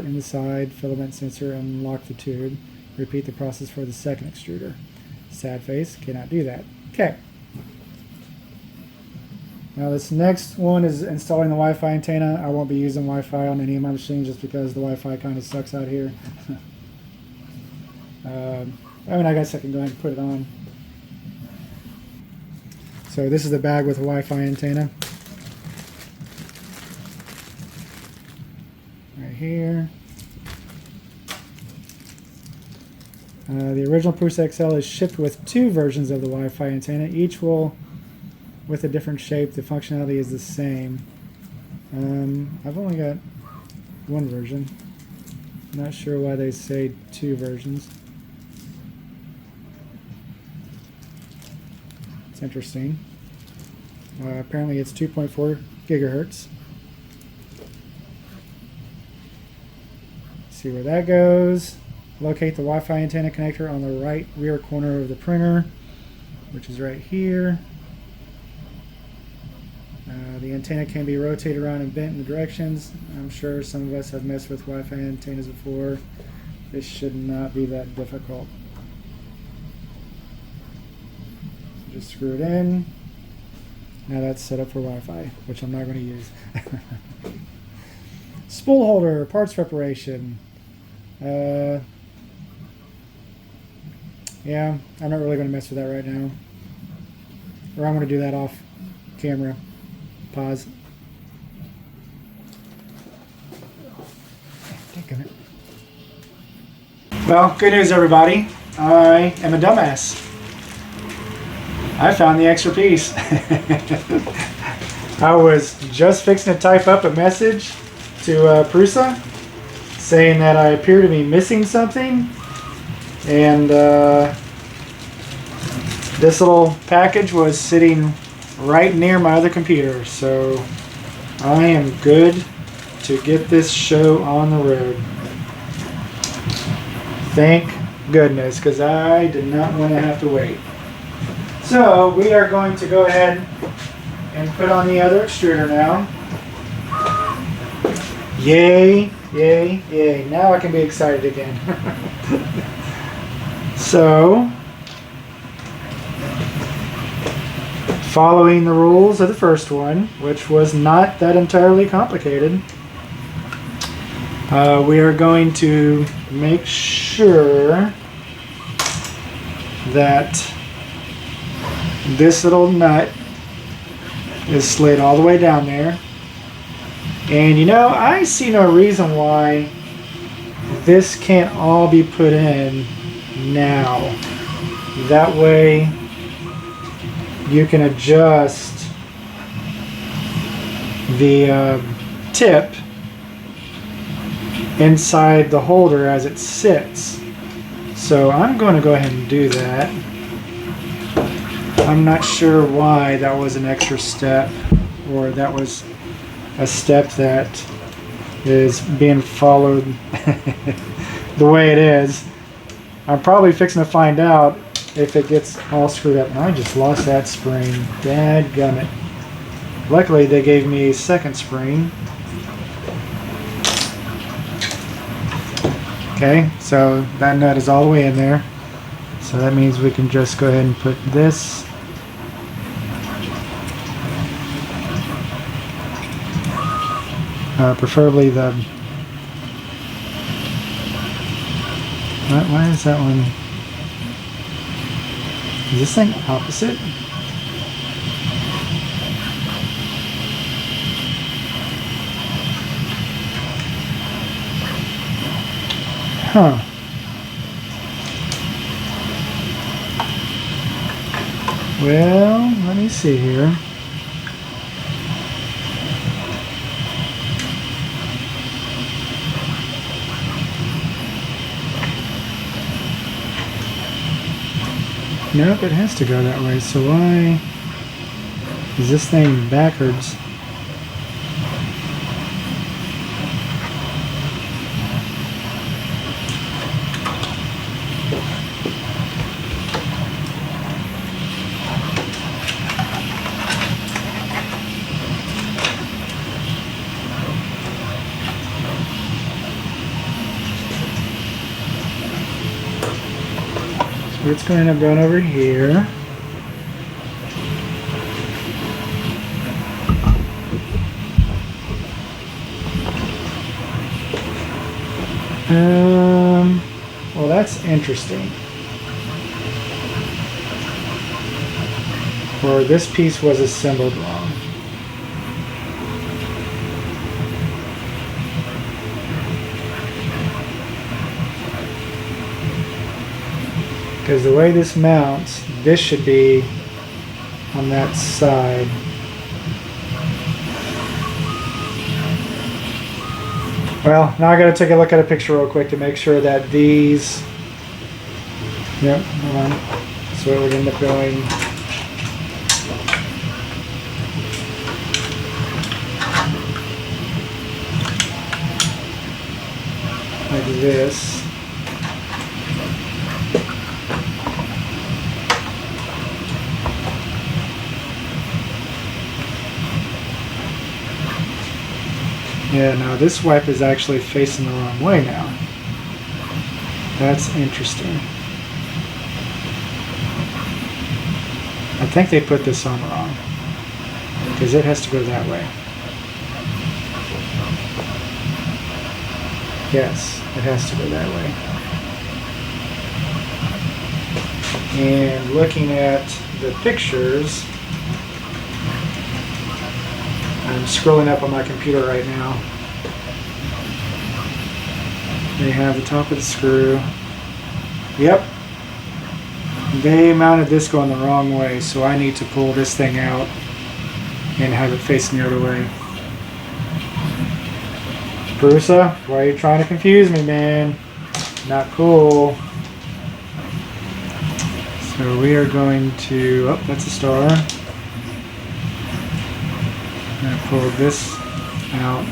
in the side filament sensor and lock the tube. Repeat the process for the second extruder. Sad face, cannot do that. Okay. Now this next one is installing the Wi-Fi antenna. I won't be using Wi-Fi on any of my machines just because the Wi-Fi kind of sucks out here. I mean, I guess I can go ahead and put it on. So this is the bag with the Wi-Fi antenna. Right here. The original Prusa XL is shipped with 2 versions of the Wi-Fi antenna. Each will with a different shape. The functionality is the same. I've only got 1 version. Not sure why they say 2 versions. It's interesting. Apparently it's 2.4 gigahertz. See where that goes. Locate the Wi-Fi antenna connector on the right rear corner of the printer, which is right here. The antenna can be rotated around and bent in the directions. I'm sure some of us have messed with Wi-Fi antennas before. This should not be that difficult. So just screw it in. Now that's set up for Wi-Fi, which I'm not going to use. Spool holder, parts preparation. Yeah, I'm not really going to mess with that right now. Or I'm going to do that off camera. Pause. Well, good news everybody. I am a dumbass. I found the extra piece. I was just fixing to type up a message to Prusa saying that I appear to be missing something, and this little package was sitting right near my other computer, so I am good to get this show on the road. Thank goodness, because I did not want to have to wait. So we are going to go ahead and put on the other extruder now. Yay, yay, yay. Now I can be excited again. So, following the rules of the first one, which was not that entirely complicated, we are going to make sure that this little nut is slid all the way down there. And you know, I see no reason why this can't all be put in now. That way you can adjust the tip inside the holder as it sits. So I'm going to go ahead and do that. I'm not sure why that was an extra step, or that was a step that is being followed the way it is. I'm probably fixing to find out if it gets all screwed up. And I just lost that spring. Dadgummit. Luckily they gave me a second spring. Okay, so that nut is all the way in there. So that means we can just go ahead and put this Preferably the... Why is that one... Is this thing opposite? Huh. Well, let me see here. Nope, it has to go that way. So why is this thing backwards? It's going to end up going over here. Well, that's interesting. Or this piece was assembled wrong. Because the way this mounts, this should be on that side. Well, now I got to take a look at a picture real quick to make sure that these... Yep, hold on. So it would end up going... like this. Yeah, now this wipe is actually facing the wrong way now. That's interesting. I think they put this on wrong, because it has to go that way. Yes, it has to go that way. And looking at the pictures, I'm scrolling up on my computer right now. They have the top of the screw. Yep. They mounted this going the wrong way, so I need to pull this thing out and have it facing the other way. Prusa, why are you trying to confuse me, man? Not cool. So we are going to... Oh, that's a star. I'm going to pull this out.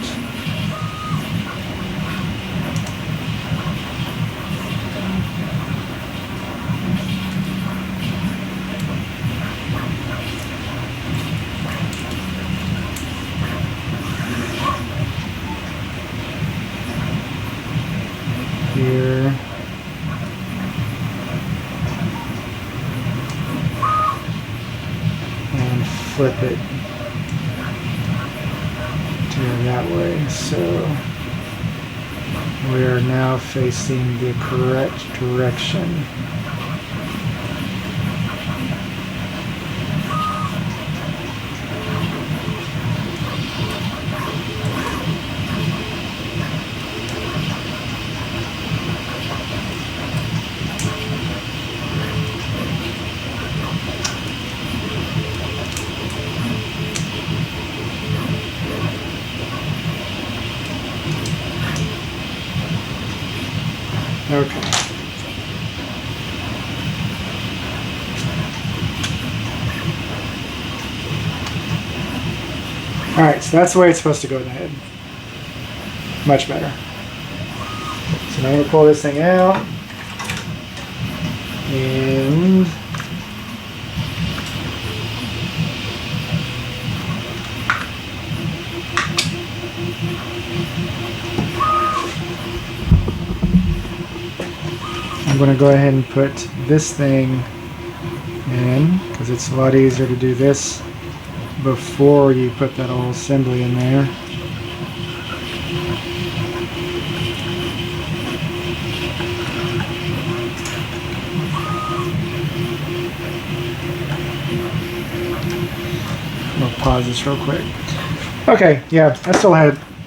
Here. And flip it that way, so we are now facing the correct direction. Okay. Alright, so that's the way it's supposed to go in the head. Much better. So now I'm going to pull this thing out. And I'm going to go ahead and put this thing in, because it's a lot easier to do this before you put that whole assembly in there. pause this real quick. Okay, yeah, I still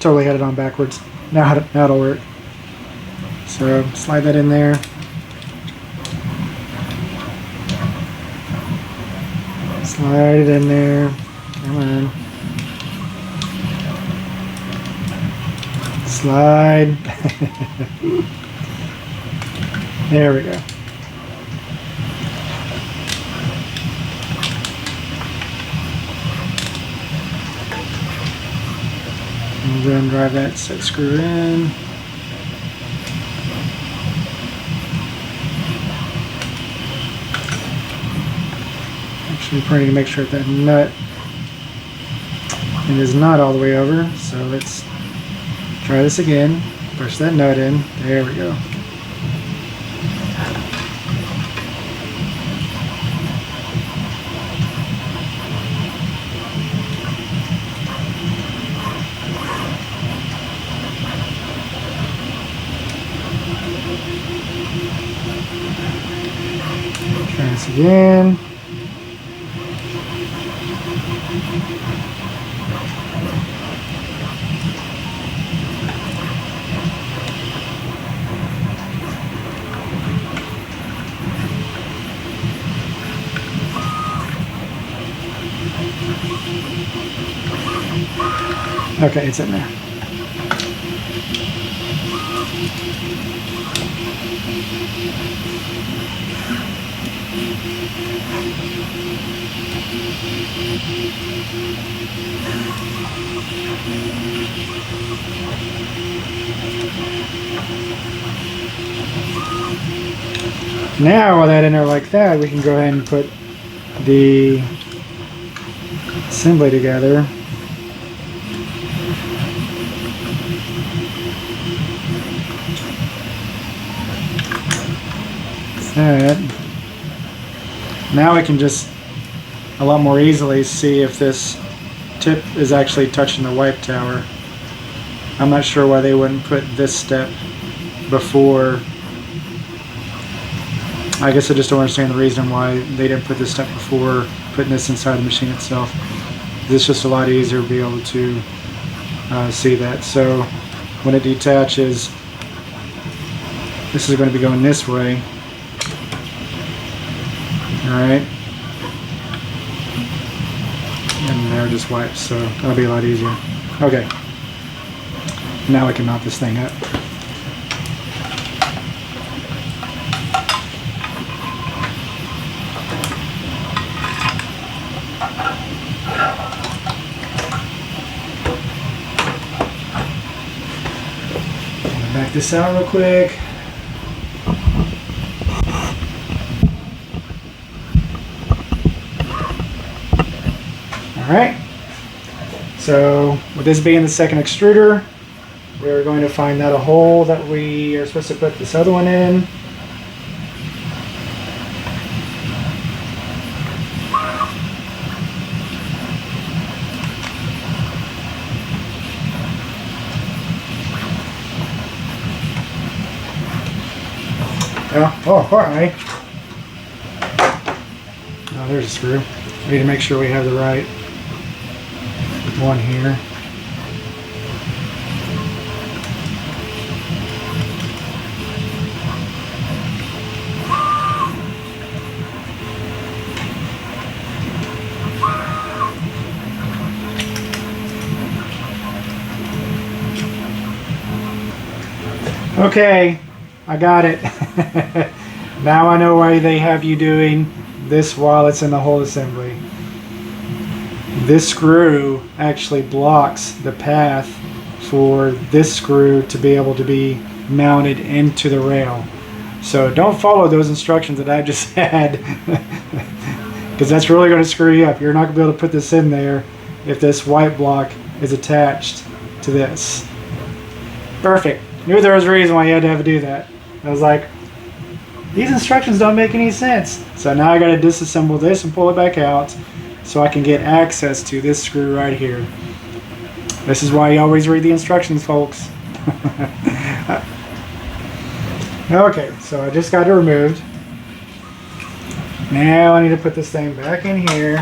totally had it on backwards. Now it'll work. So slide that in there. Slide it in there. Come on. Slide. There we go. And then drive that set screw in. Actually, trying to make sure that nut is not all the way over. So let's try this again. Push that nut in. There we go. Try this again. Okay, it's in there. Now with that in there like that, we can go ahead and put the assembly together. That. Now we can just a lot more easily see if this tip is actually touching the wipe tower. I'm not sure why they wouldn't put this step before. I guess I just don't understand the reason why they didn't put this step before putting this inside the machine itself. It's just a lot easier to be able to see that. So when it detaches, this is going to be going this way. Alright, and there it just wipes, so that'll be a lot easier. Okay, now we can mount this thing up. Back this out real quick. Alright, so with this being the second extruder, we're going to find out a hole that we are supposed to put this other one in. Oh, alright. Oh, there's a screw. We need to make sure we have the right one here. Okay, I got it. Now I know why they have you doing this while it's in the whole assembly. This screw actually blocks the path for this screw to be able to be mounted into the rail. So don't follow those instructions that I just had, because that's really going to screw you up. You're not going to be able to put this in there if this white block is attached to this. Perfect. Knew there was a reason why you had to have to do that. I was like, these instructions don't make any sense. So now I got to disassemble this and pull it back out so I can get access to this screw right here. This is why you always read the instructions, folks. Okay, so I just got it removed. Now I need to put this thing back in here.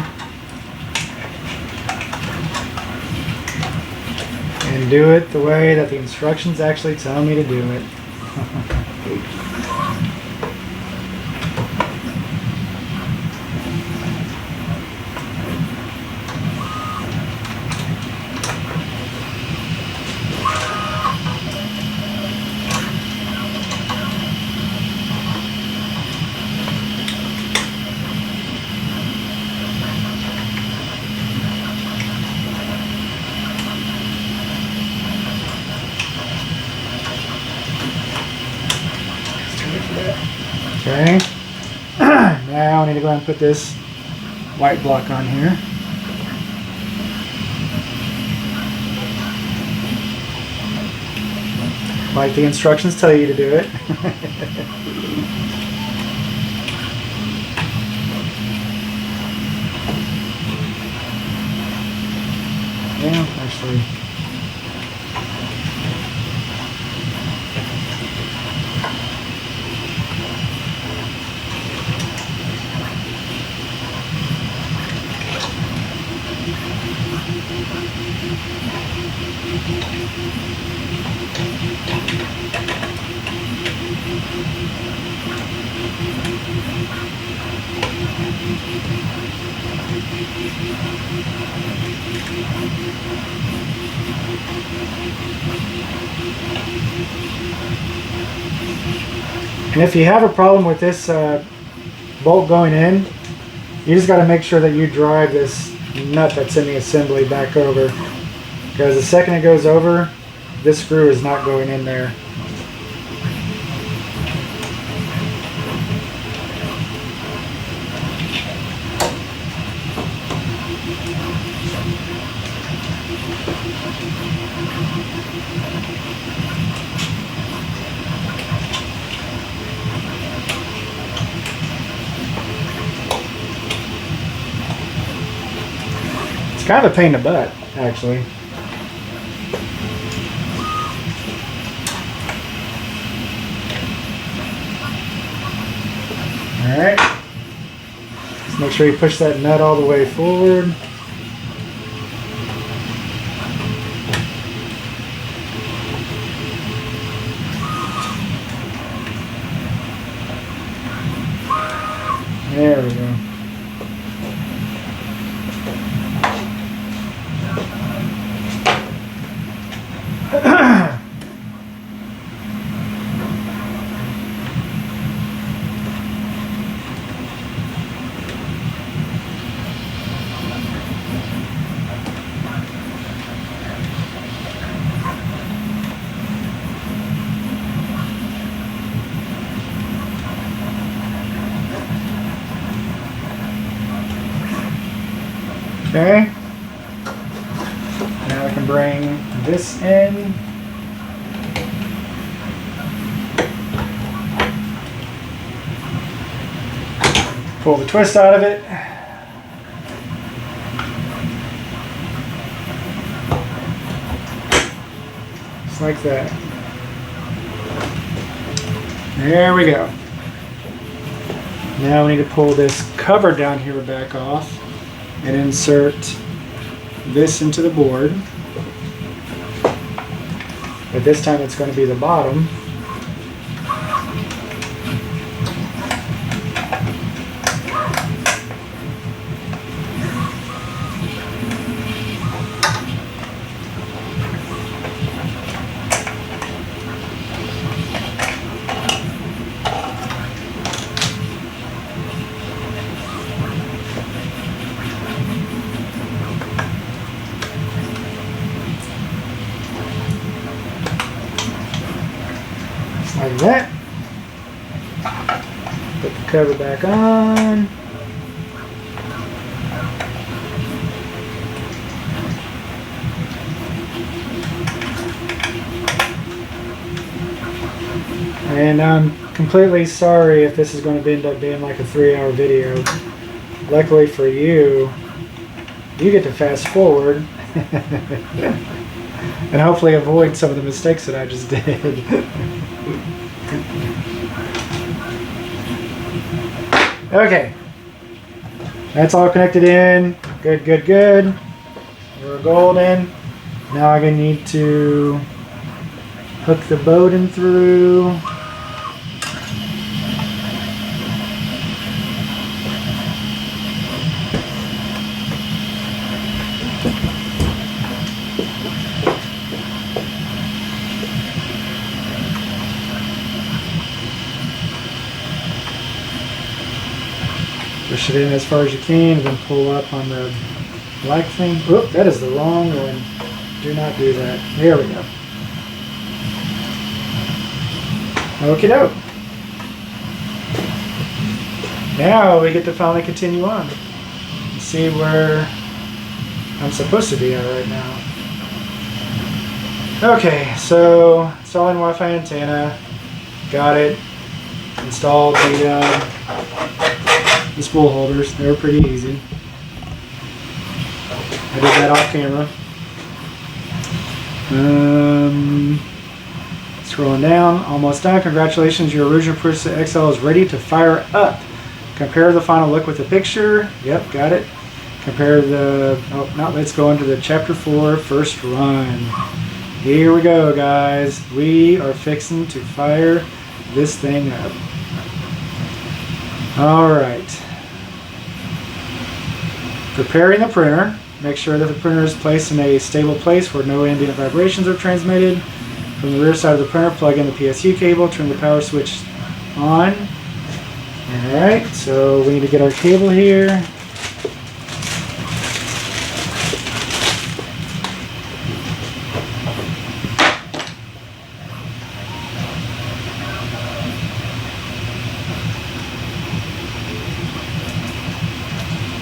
and do it the way that the instructions actually tell me to do it. Okay, now I need to go ahead and put this white block on here. Like the instructions tell you to do it. Yeah, actually. And if you have a problem with this bolt going in, you just got to make sure that you drive this nut that's in the assembly back over, because the second it goes over, this screw is not going in there. It's kind of a pain in the butt, actually. Alright. Just make sure you push that nut all the way forward. There we go. Okay, now I can bring this in. Pull the twist out of it. Just like that. There we go. Now we need to pull this cover down here back off and insert this into the board. But this time it's going to be the bottom. Like that. Put the cover back on. And I'm completely sorry if this is going to end up being like a 3-hour video. Luckily for you, you get to fast forward and hopefully avoid some of the mistakes that I just did. Okay, that's all connected in. Good, good, good. We're golden. Now I need to hook the Bowden through. Push it in as far as you can, and then pull up on the black thing. Oop, that is the wrong one. Do not do that. There we go. Okie doke. Now we get to finally continue on. See where I'm supposed to be at right now. Okay, so installing Wi-Fi antenna. Got it. Installed the spool holders. They were pretty easy. I did that off camera. Scrolling down, almost done. Congratulations, your original Prusa XL is ready to fire up. Compare the final look with the picture. Yep, got it. Compare the, oh, now let's go into the chapter 4 first run. Here we go, guys. We are fixing to fire this thing up. All right. Preparing the printer. Make sure that the printer is placed in a stable place where no ambient vibrations are transmitted. From the rear side of the printer, plug in the PSU cable, turn the power switch on. Alright, so we need to get our cable here.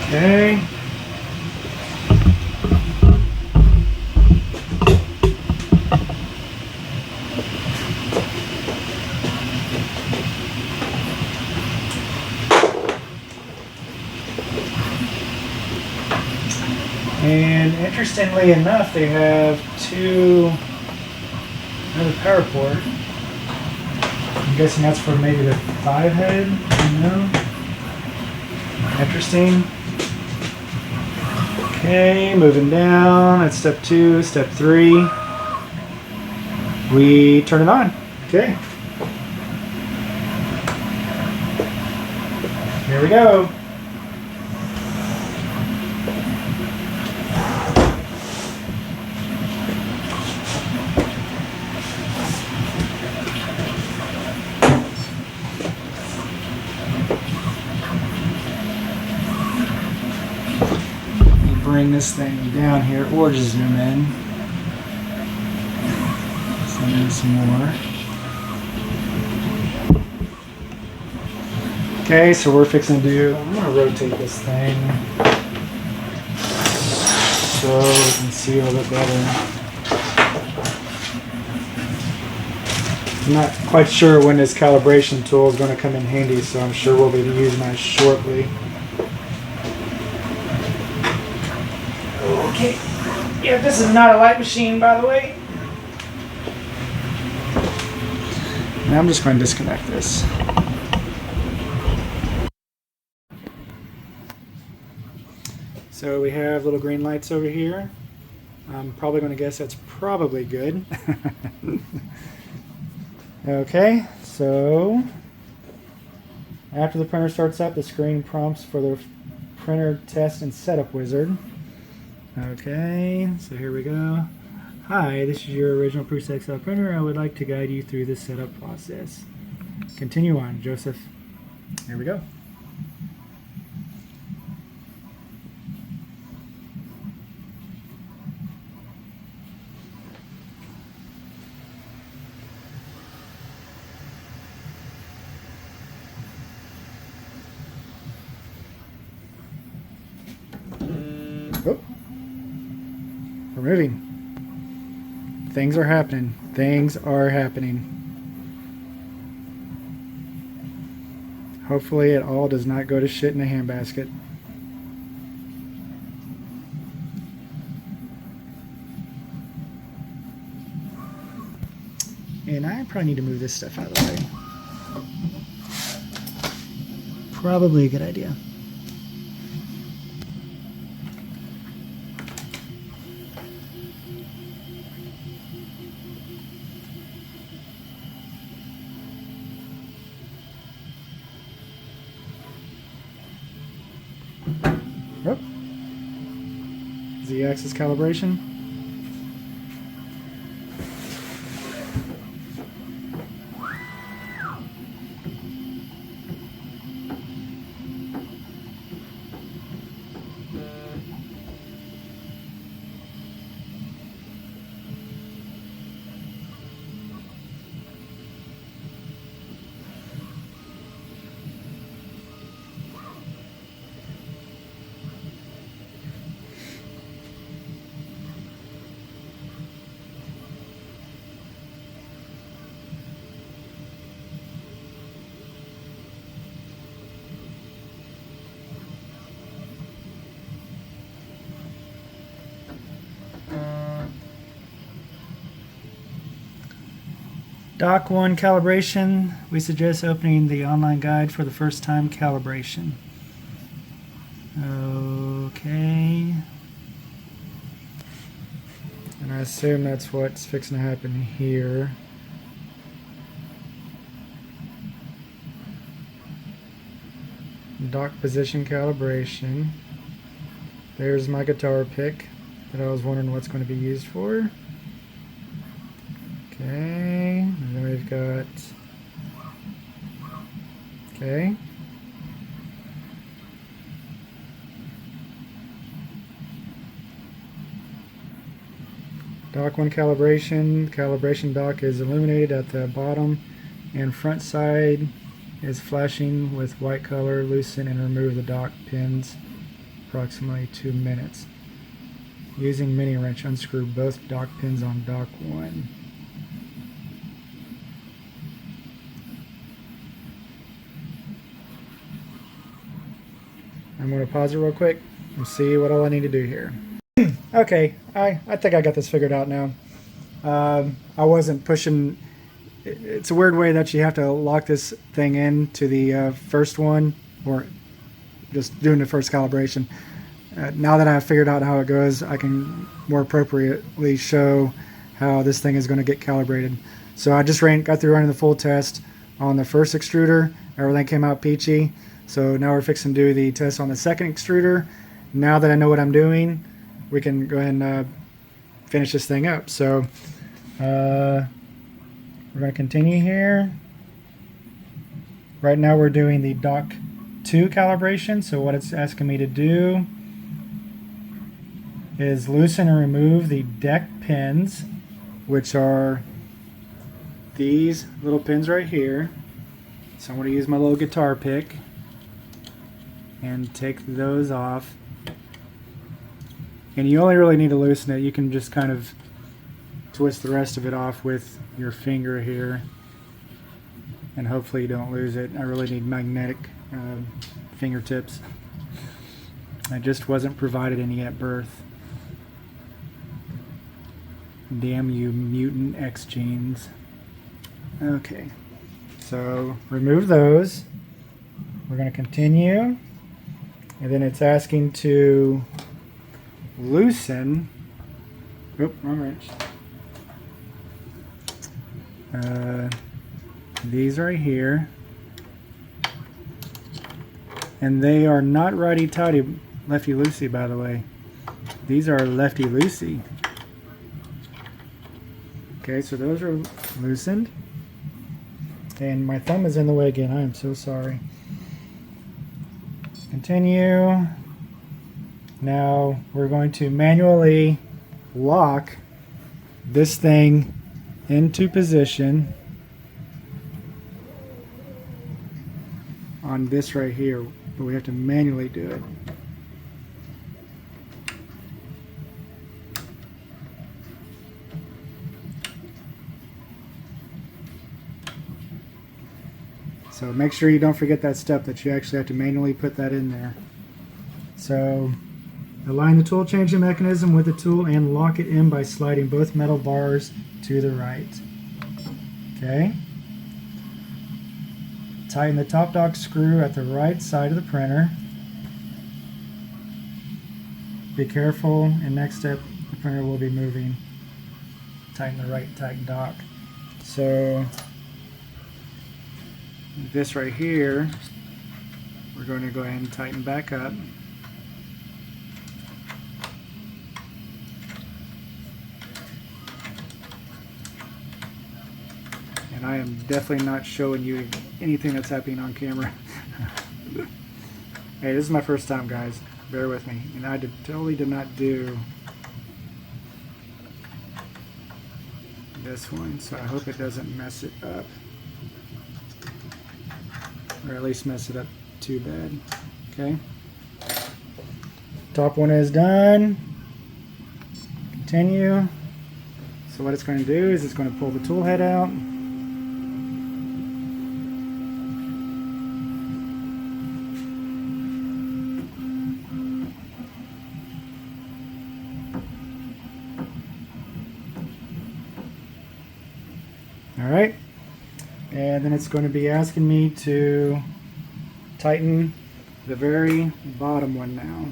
Okay. And interestingly enough, they have another power port. I'm guessing that's for maybe the 5 head, you know? Interesting. Okay, moving down at step 2, step 3. We turn it on. Okay. Here we go. Bring this thing down here, or just zoom in. Zoom in some more. Okay, so we're fixing to do, I'm going to rotate this thing so we can see a little bit better. I'm not quite sure when this calibration tool is going to come in handy, so I'm sure we'll be using that shortly. Okay, yeah, this is not a light machine, by the way. Now I'm just going to disconnect this. So we have little green lights over here. I'm probably going to guess that's probably good. Okay, so after the printer starts up, the screen prompts for the printer test and setup wizard. Okay, so here we go. Hi, this is your original Prusa XL printer. I would like to guide you through the setup process. Continue on, Joseph. Here we go. Oh. We're moving. Things are happening. Things are happening. Hopefully it all does not go to shit in a handbasket. And I probably need to move this stuff out of the way. Probably a good idea. Z-axis calibration. Dock 1 calibration. We suggest opening the online guide for the first time calibration. Okay. And I assume that's what's fixing to happen here. Dock position calibration. There's my guitar pick that I was wondering what's going to be used for. Okay, and then we've got, okay. Dock 1 calibration. Calibration dock is illuminated at the bottom and front side is flashing with white color. Loosen and remove the dock pins approximately 2 minutes. Using mini wrench, unscrew both dock pins on dock 1. I'm going to pause it real quick and see what all I need to do here. Okay, I think I got this figured out now. I wasn't pushing. It's a weird way that you have to lock this thing in to the first one, or just doing the first calibration. Now that I've figured out how it goes, I can more appropriately show how this thing is going to get calibrated. So I just got through running the full test on the first extruder. Everything came out peachy. So now we're fixing to do the test on the second extruder. Now that I know what I'm doing, we can go ahead and finish this thing up. So we're going to continue here. Right now we're doing the Dock 2 calibration. So what it's asking me to do is loosen and remove the deck pins, which are these little pins right here. So I'm going to use my little guitar pick and take those off. And you only really need to loosen it. You can just kind of twist the rest of it off with your finger here, and hopefully you don't lose it. I really need magnetic fingertips. I just wasn't provided any at birth. Damn you, mutant X genes. Okay, so remove those. We're going to continue. And then it's asking to loosen. Oop, wrong wrench. These right here. And they are not righty-tighty, lefty-loosey, by the way. These are lefty-loosey. Okay, so those are loosened. And my thumb is in the way again. I am so sorry. Continue. Now we're going to manually lock this thing into position on this right here, but we have to manually do it. So make sure you don't forget that step, that you actually have to manually put that in there. So align the tool changing mechanism with the tool and lock it in by sliding both metal bars to the right. Okay. Tighten the top dock screw at the right side of the printer. Be careful, and next step, the printer will be moving. Tighten the right tighten dock. So this right here, we're going to go ahead and tighten back up. And I am definitely not showing you anything that's happening on camera. Hey, this is my first time, guys. Bear with me. And I totally did not do this one, so I hope it doesn't mess it up. Or at least mess it up too bad. Okay. Top one is done. Continue. So what it's going to do is it's going to pull the tool head out. All right. And then it's going to be asking me to tighten the very bottom one now.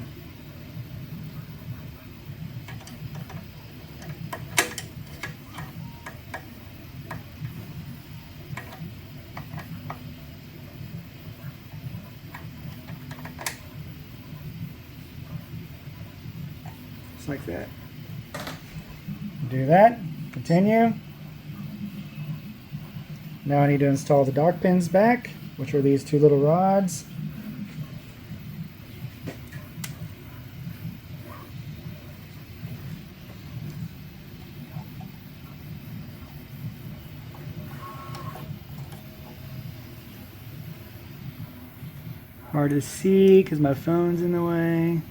Just like that. Do that. Continue. Now I need to install the dock pins back, which are these two little rods. Hard to see because my phone's in the way.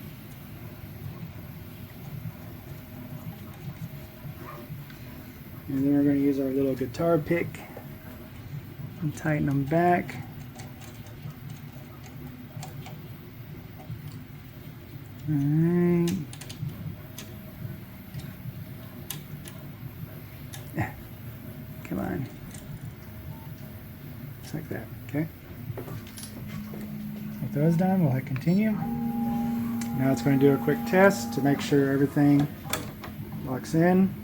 And then we're going to use our little guitar pick and tighten them back. Alright. Come on. Just like that, okay? With those done, we'll hit continue. Now it's going to do a quick test to make sure everything locks in.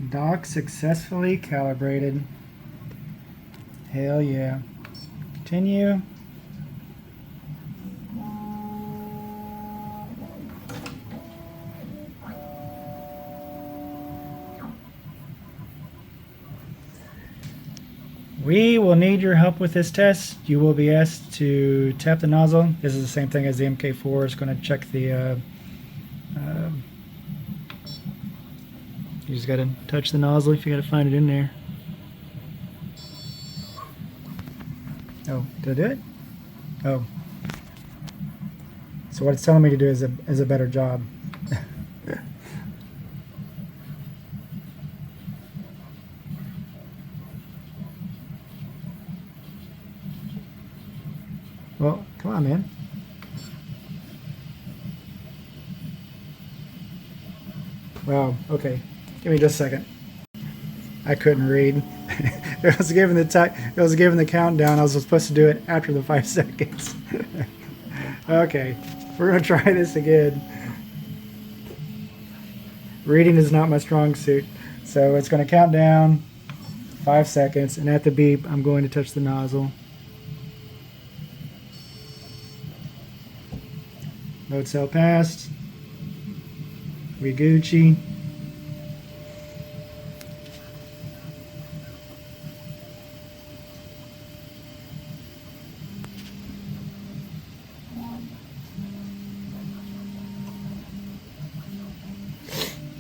Dock successfully calibrated. Hell yeah. Continue. We will need your help with this test. You will be asked to tap the nozzle. This is the same thing as the MK4. It's going to check the you just got to touch the nozzle if you got to find it in there. Oh, did I do it? Oh. So what it's telling me to do is a better job. Well, come on, man. Wow, okay. Give me just a second. I couldn't read. It was given the countdown. I was supposed to do it after the 5 seconds. Okay, we're gonna try this again. Reading is not my strong suit, so it's gonna count down 5 seconds, and at the beep, I'm going to touch the nozzle. Load cell passed. We Gucci.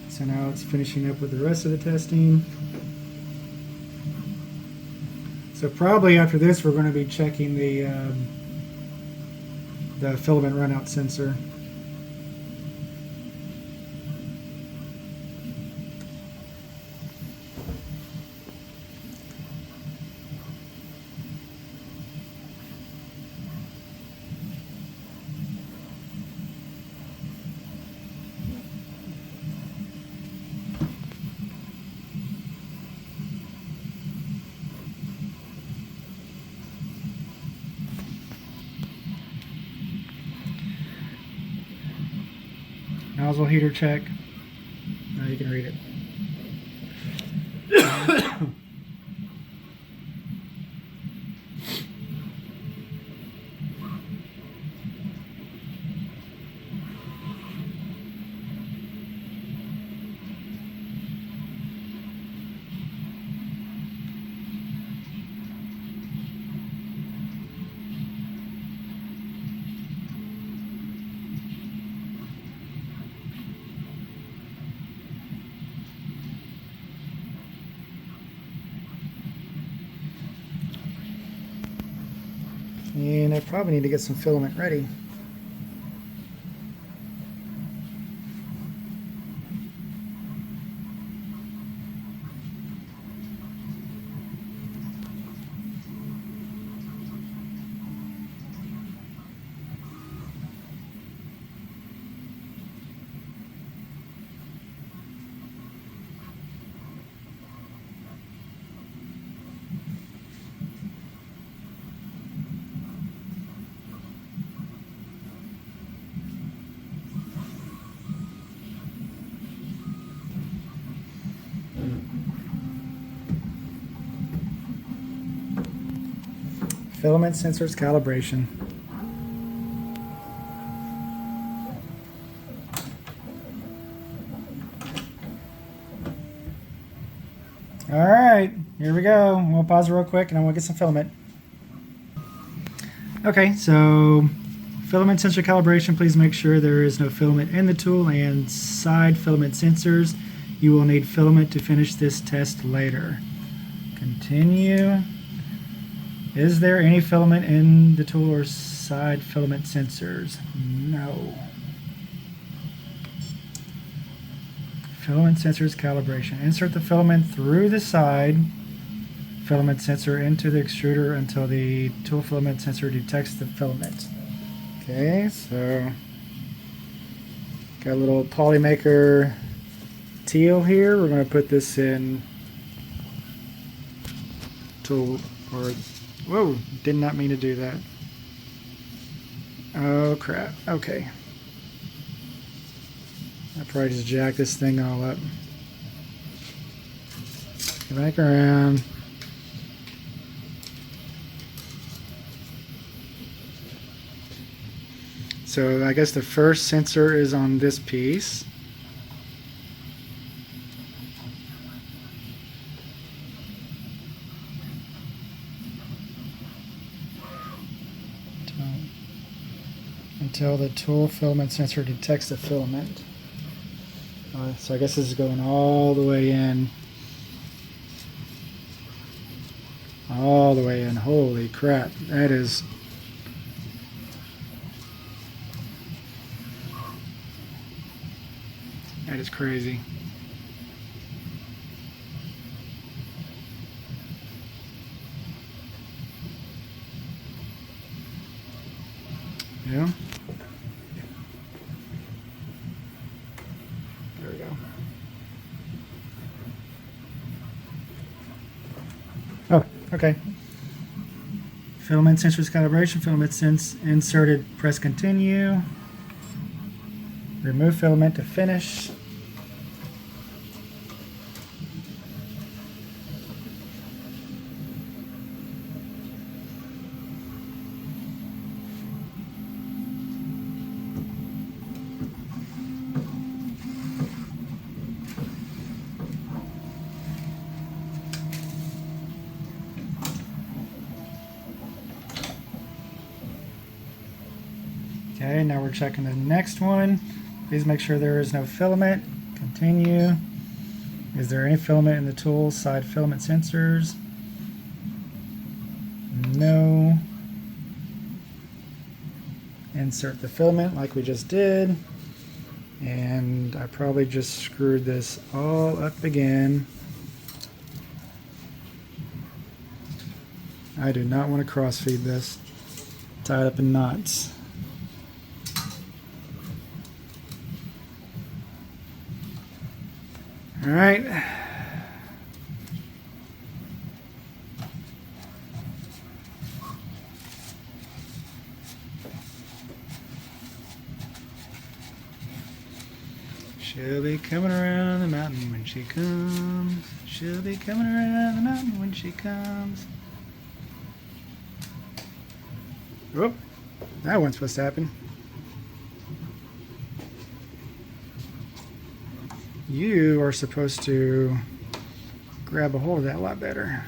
So now it's finishing up with the rest of the testing. So probably after this, we're going to be checking the filament runout sensor. Nozzle heater check. Now you can read it. And I probably need to get some filament ready. Filament sensors calibration. All right, here we go. We'll pause it real quick and I'm gonna get some filament. Okay, so filament sensor calibration, please make sure there is no filament in the tool and side filament sensors. You will need filament to finish this test later. Continue. Is there any filament in the tool or side filament sensors? No. Filament sensors calibration. Insert the filament through the side filament sensor into the extruder until the tool filament sensor detects the filament. Okay, so got a little Polymaker teal here. We're going to put this in tool or whoa, did not mean to do that. Oh crap. Okay. I probably just jacked this thing all up. Get back around. So I guess the first sensor is on this piece. Until the tool filament sensor detects the filament. So I guess this is going all the way in. All the way in. Holy crap. That is... that is crazy. Yeah. There we go. Oh, okay. Filament sensors calibration. Filament sense inserted. Press continue. Remove filament to finish. Okay, now we're checking the next one. Please make sure there is no filament. Continue. Is there any filament in the tool side filament sensors? No. Insert the filament like we just did. And I probably just screwed this all up again. I do not want to cross feed this. Tie it up in knots. All right. She'll be coming around the mountain when she comes. She'll be coming around the mountain when she comes. Whoop. That wasn't supposed to happen. You are supposed to grab a hold of that a lot better.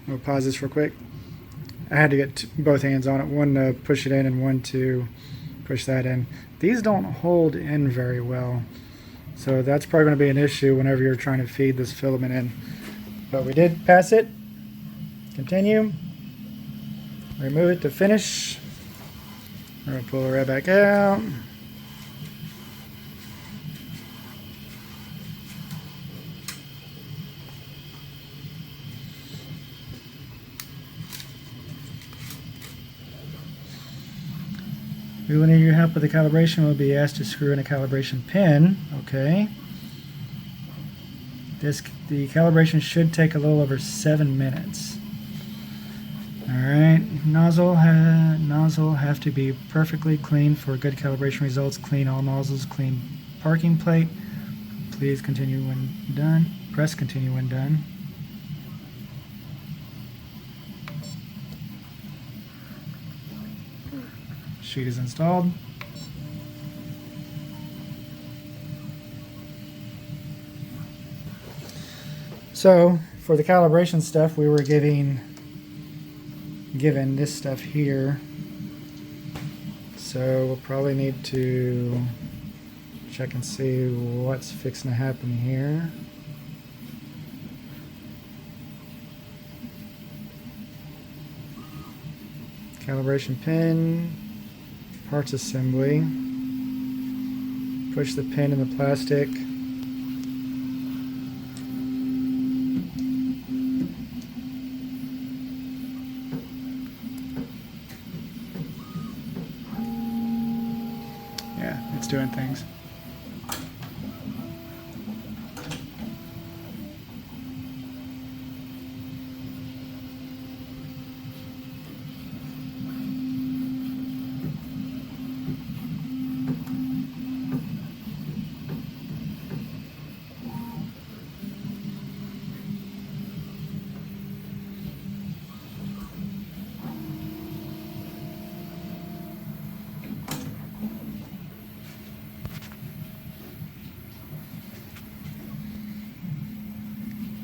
We'll pause this real quick. I had to get both hands on it, one to push it in and one to push that in. These don't hold in very well, so that's probably going to be an issue whenever you're trying to feed this filament in. But we did pass it. Continue. Remove it to finish. We're going to pull it right back out. We will need your help with the calibration. We'll be asked to screw in a calibration pin. Okay. The calibration should take a little over 7 minutes. Alright, nozzle have to be perfectly clean for good calibration results. Clean all nozzles, clean parking plate. Please continue when done. Press continue when done. Sheet is installed. So for the calibration stuff, we were given this stuff here. So we'll probably need to check and see what's fixing to happen here. Calibration pin, parts assembly. Push the pin in the plastic. Yeah, it's doing things.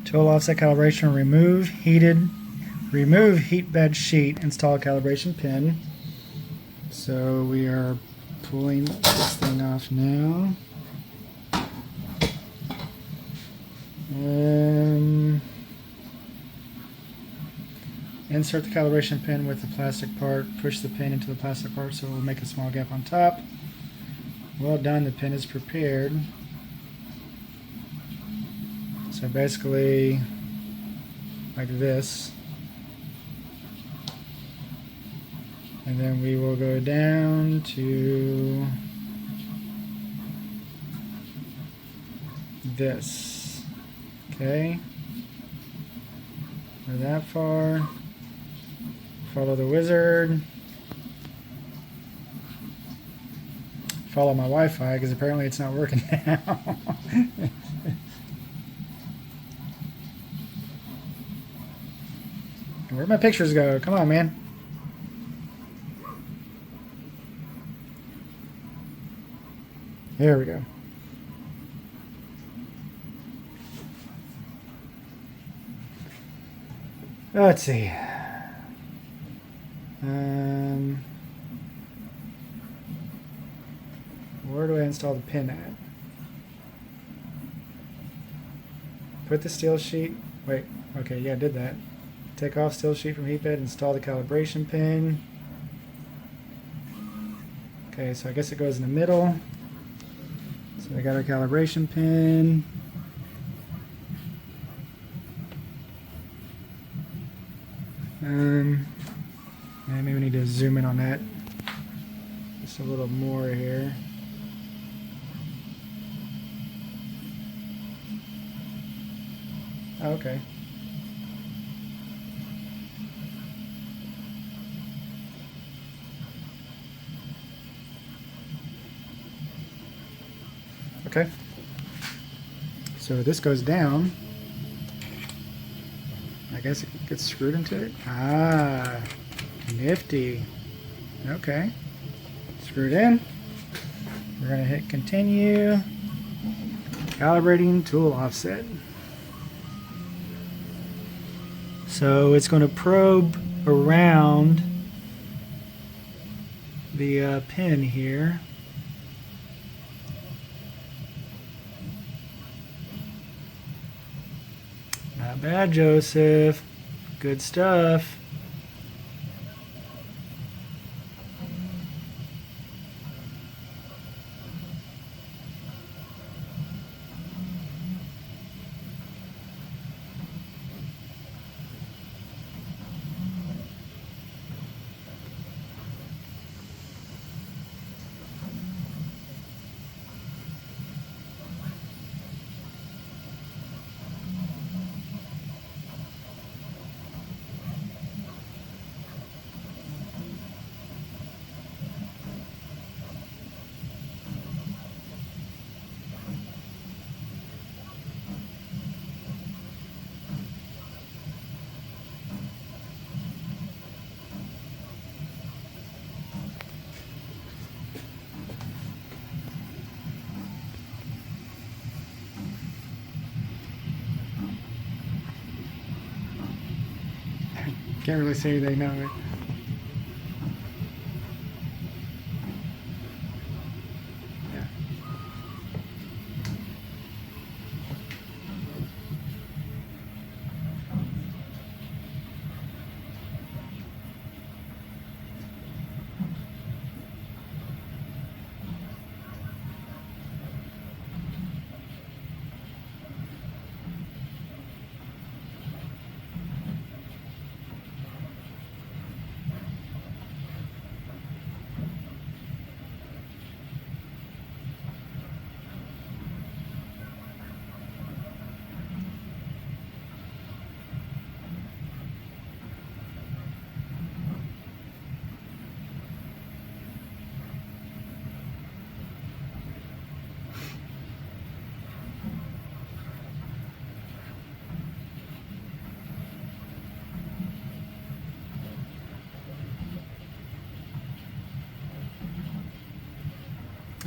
Total offset calibration, remove heat bed sheet, install calibration pin. So we are pulling this thing off now. Insert the calibration pin with the plastic part, push the pin into the plastic part so it will make a small gap on top. Well done, the pin is prepared. So basically, like this. And then we will go down to this. Okay. We're that far. Follow the wizard. Follow my Wi-Fi because apparently it's not working now. Where'd my pictures go? Come on, man. There we go. Let's see. Where do I install the pin at? Put the steel sheet. Wait. Okay, yeah, I did that. Take off steel sheet from heat bed, install the calibration pin. Okay, so I guess it goes in the middle. So I got our calibration pin. Maybe we need to zoom in on that just a little more here. Oh, okay. Okay. So this goes down. I guess it gets screwed into it. Ah, nifty. Okay. Screwed in. We're going to hit continue. Calibrating tool offset. So it's going to probe around the pin here. Not bad, Joseph. Good stuff. Can't really say they know it. Yeah.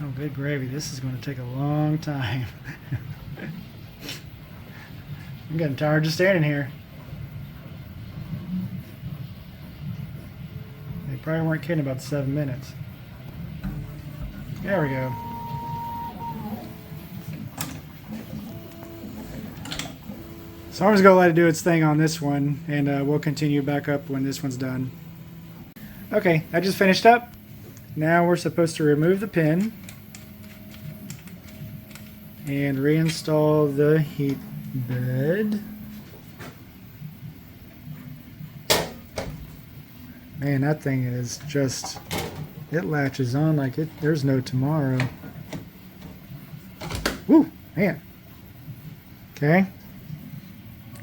Oh, good gravy. This is going to take a long time. I'm getting tired just standing here. They probably weren't kidding about the 7 minutes. There we go. So I'm just going to let it do its thing on this one, and we'll continue back up when this one's done. Okay, I just finished up. Now we're supposed to remove the pin and reinstall the heat bed. Man, that thing is just, it latches on like there's no tomorrow. Woo, man. Okay.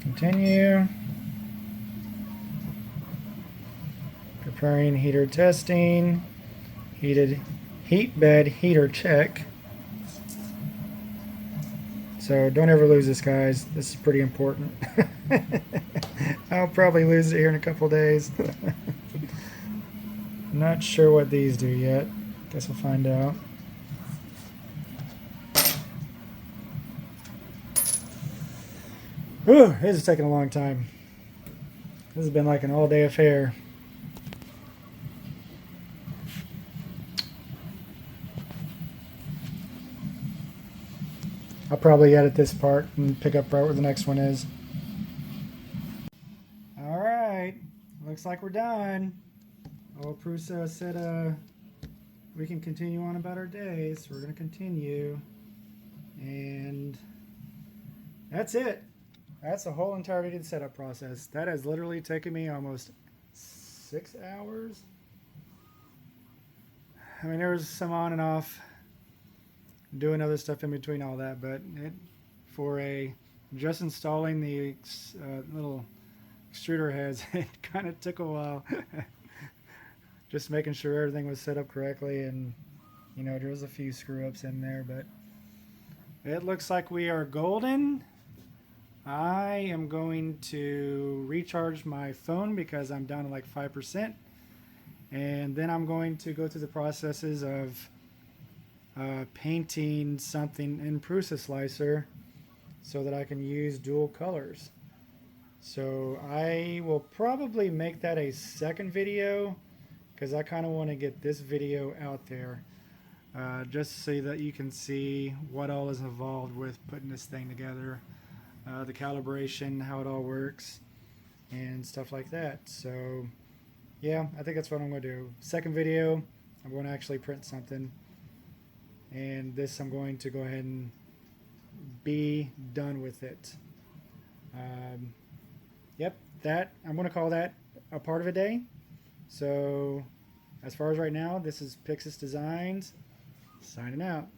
Continue. Preparing heater testing. Heat bed heater check. So don't ever lose this, guys. This is pretty important. I'll probably lose it here in a couple days. Not sure what these do yet. Guess we'll find out. Whew, this is taking a long time. This has been like an all-day affair. I'll probably edit this part and pick up right where the next one is. Alright, looks like we're done. Oh, Prusa said we can continue on about our day, so we're going to continue. And that's it. That's the whole entirety of the setup process. That has literally taken me almost 6 hours. I mean, there was some on and off, doing other stuff in between all that, but just installing the little extruder heads, it kind of took a while. Just making sure everything was set up correctly, and you know, there was a few screw ups in there, but It looks like we are golden. I am going to recharge my phone because I'm down to like 5%. And then I'm going to go through the processes of painting something in Prusa Slicer so that I can use dual colors. So I will probably make that a second video because I kind of want to get this video out there just so that you can see what all is involved with putting this thing together, the calibration, how it all works, and stuff like that. So yeah, I think that's what I'm going to do. Second video, I'm going to actually print something, and this I'm going to go ahead and be done with it. Yep, that I'm going to call that a part of a day. So as far as right now, this is Pixis Designs signing out.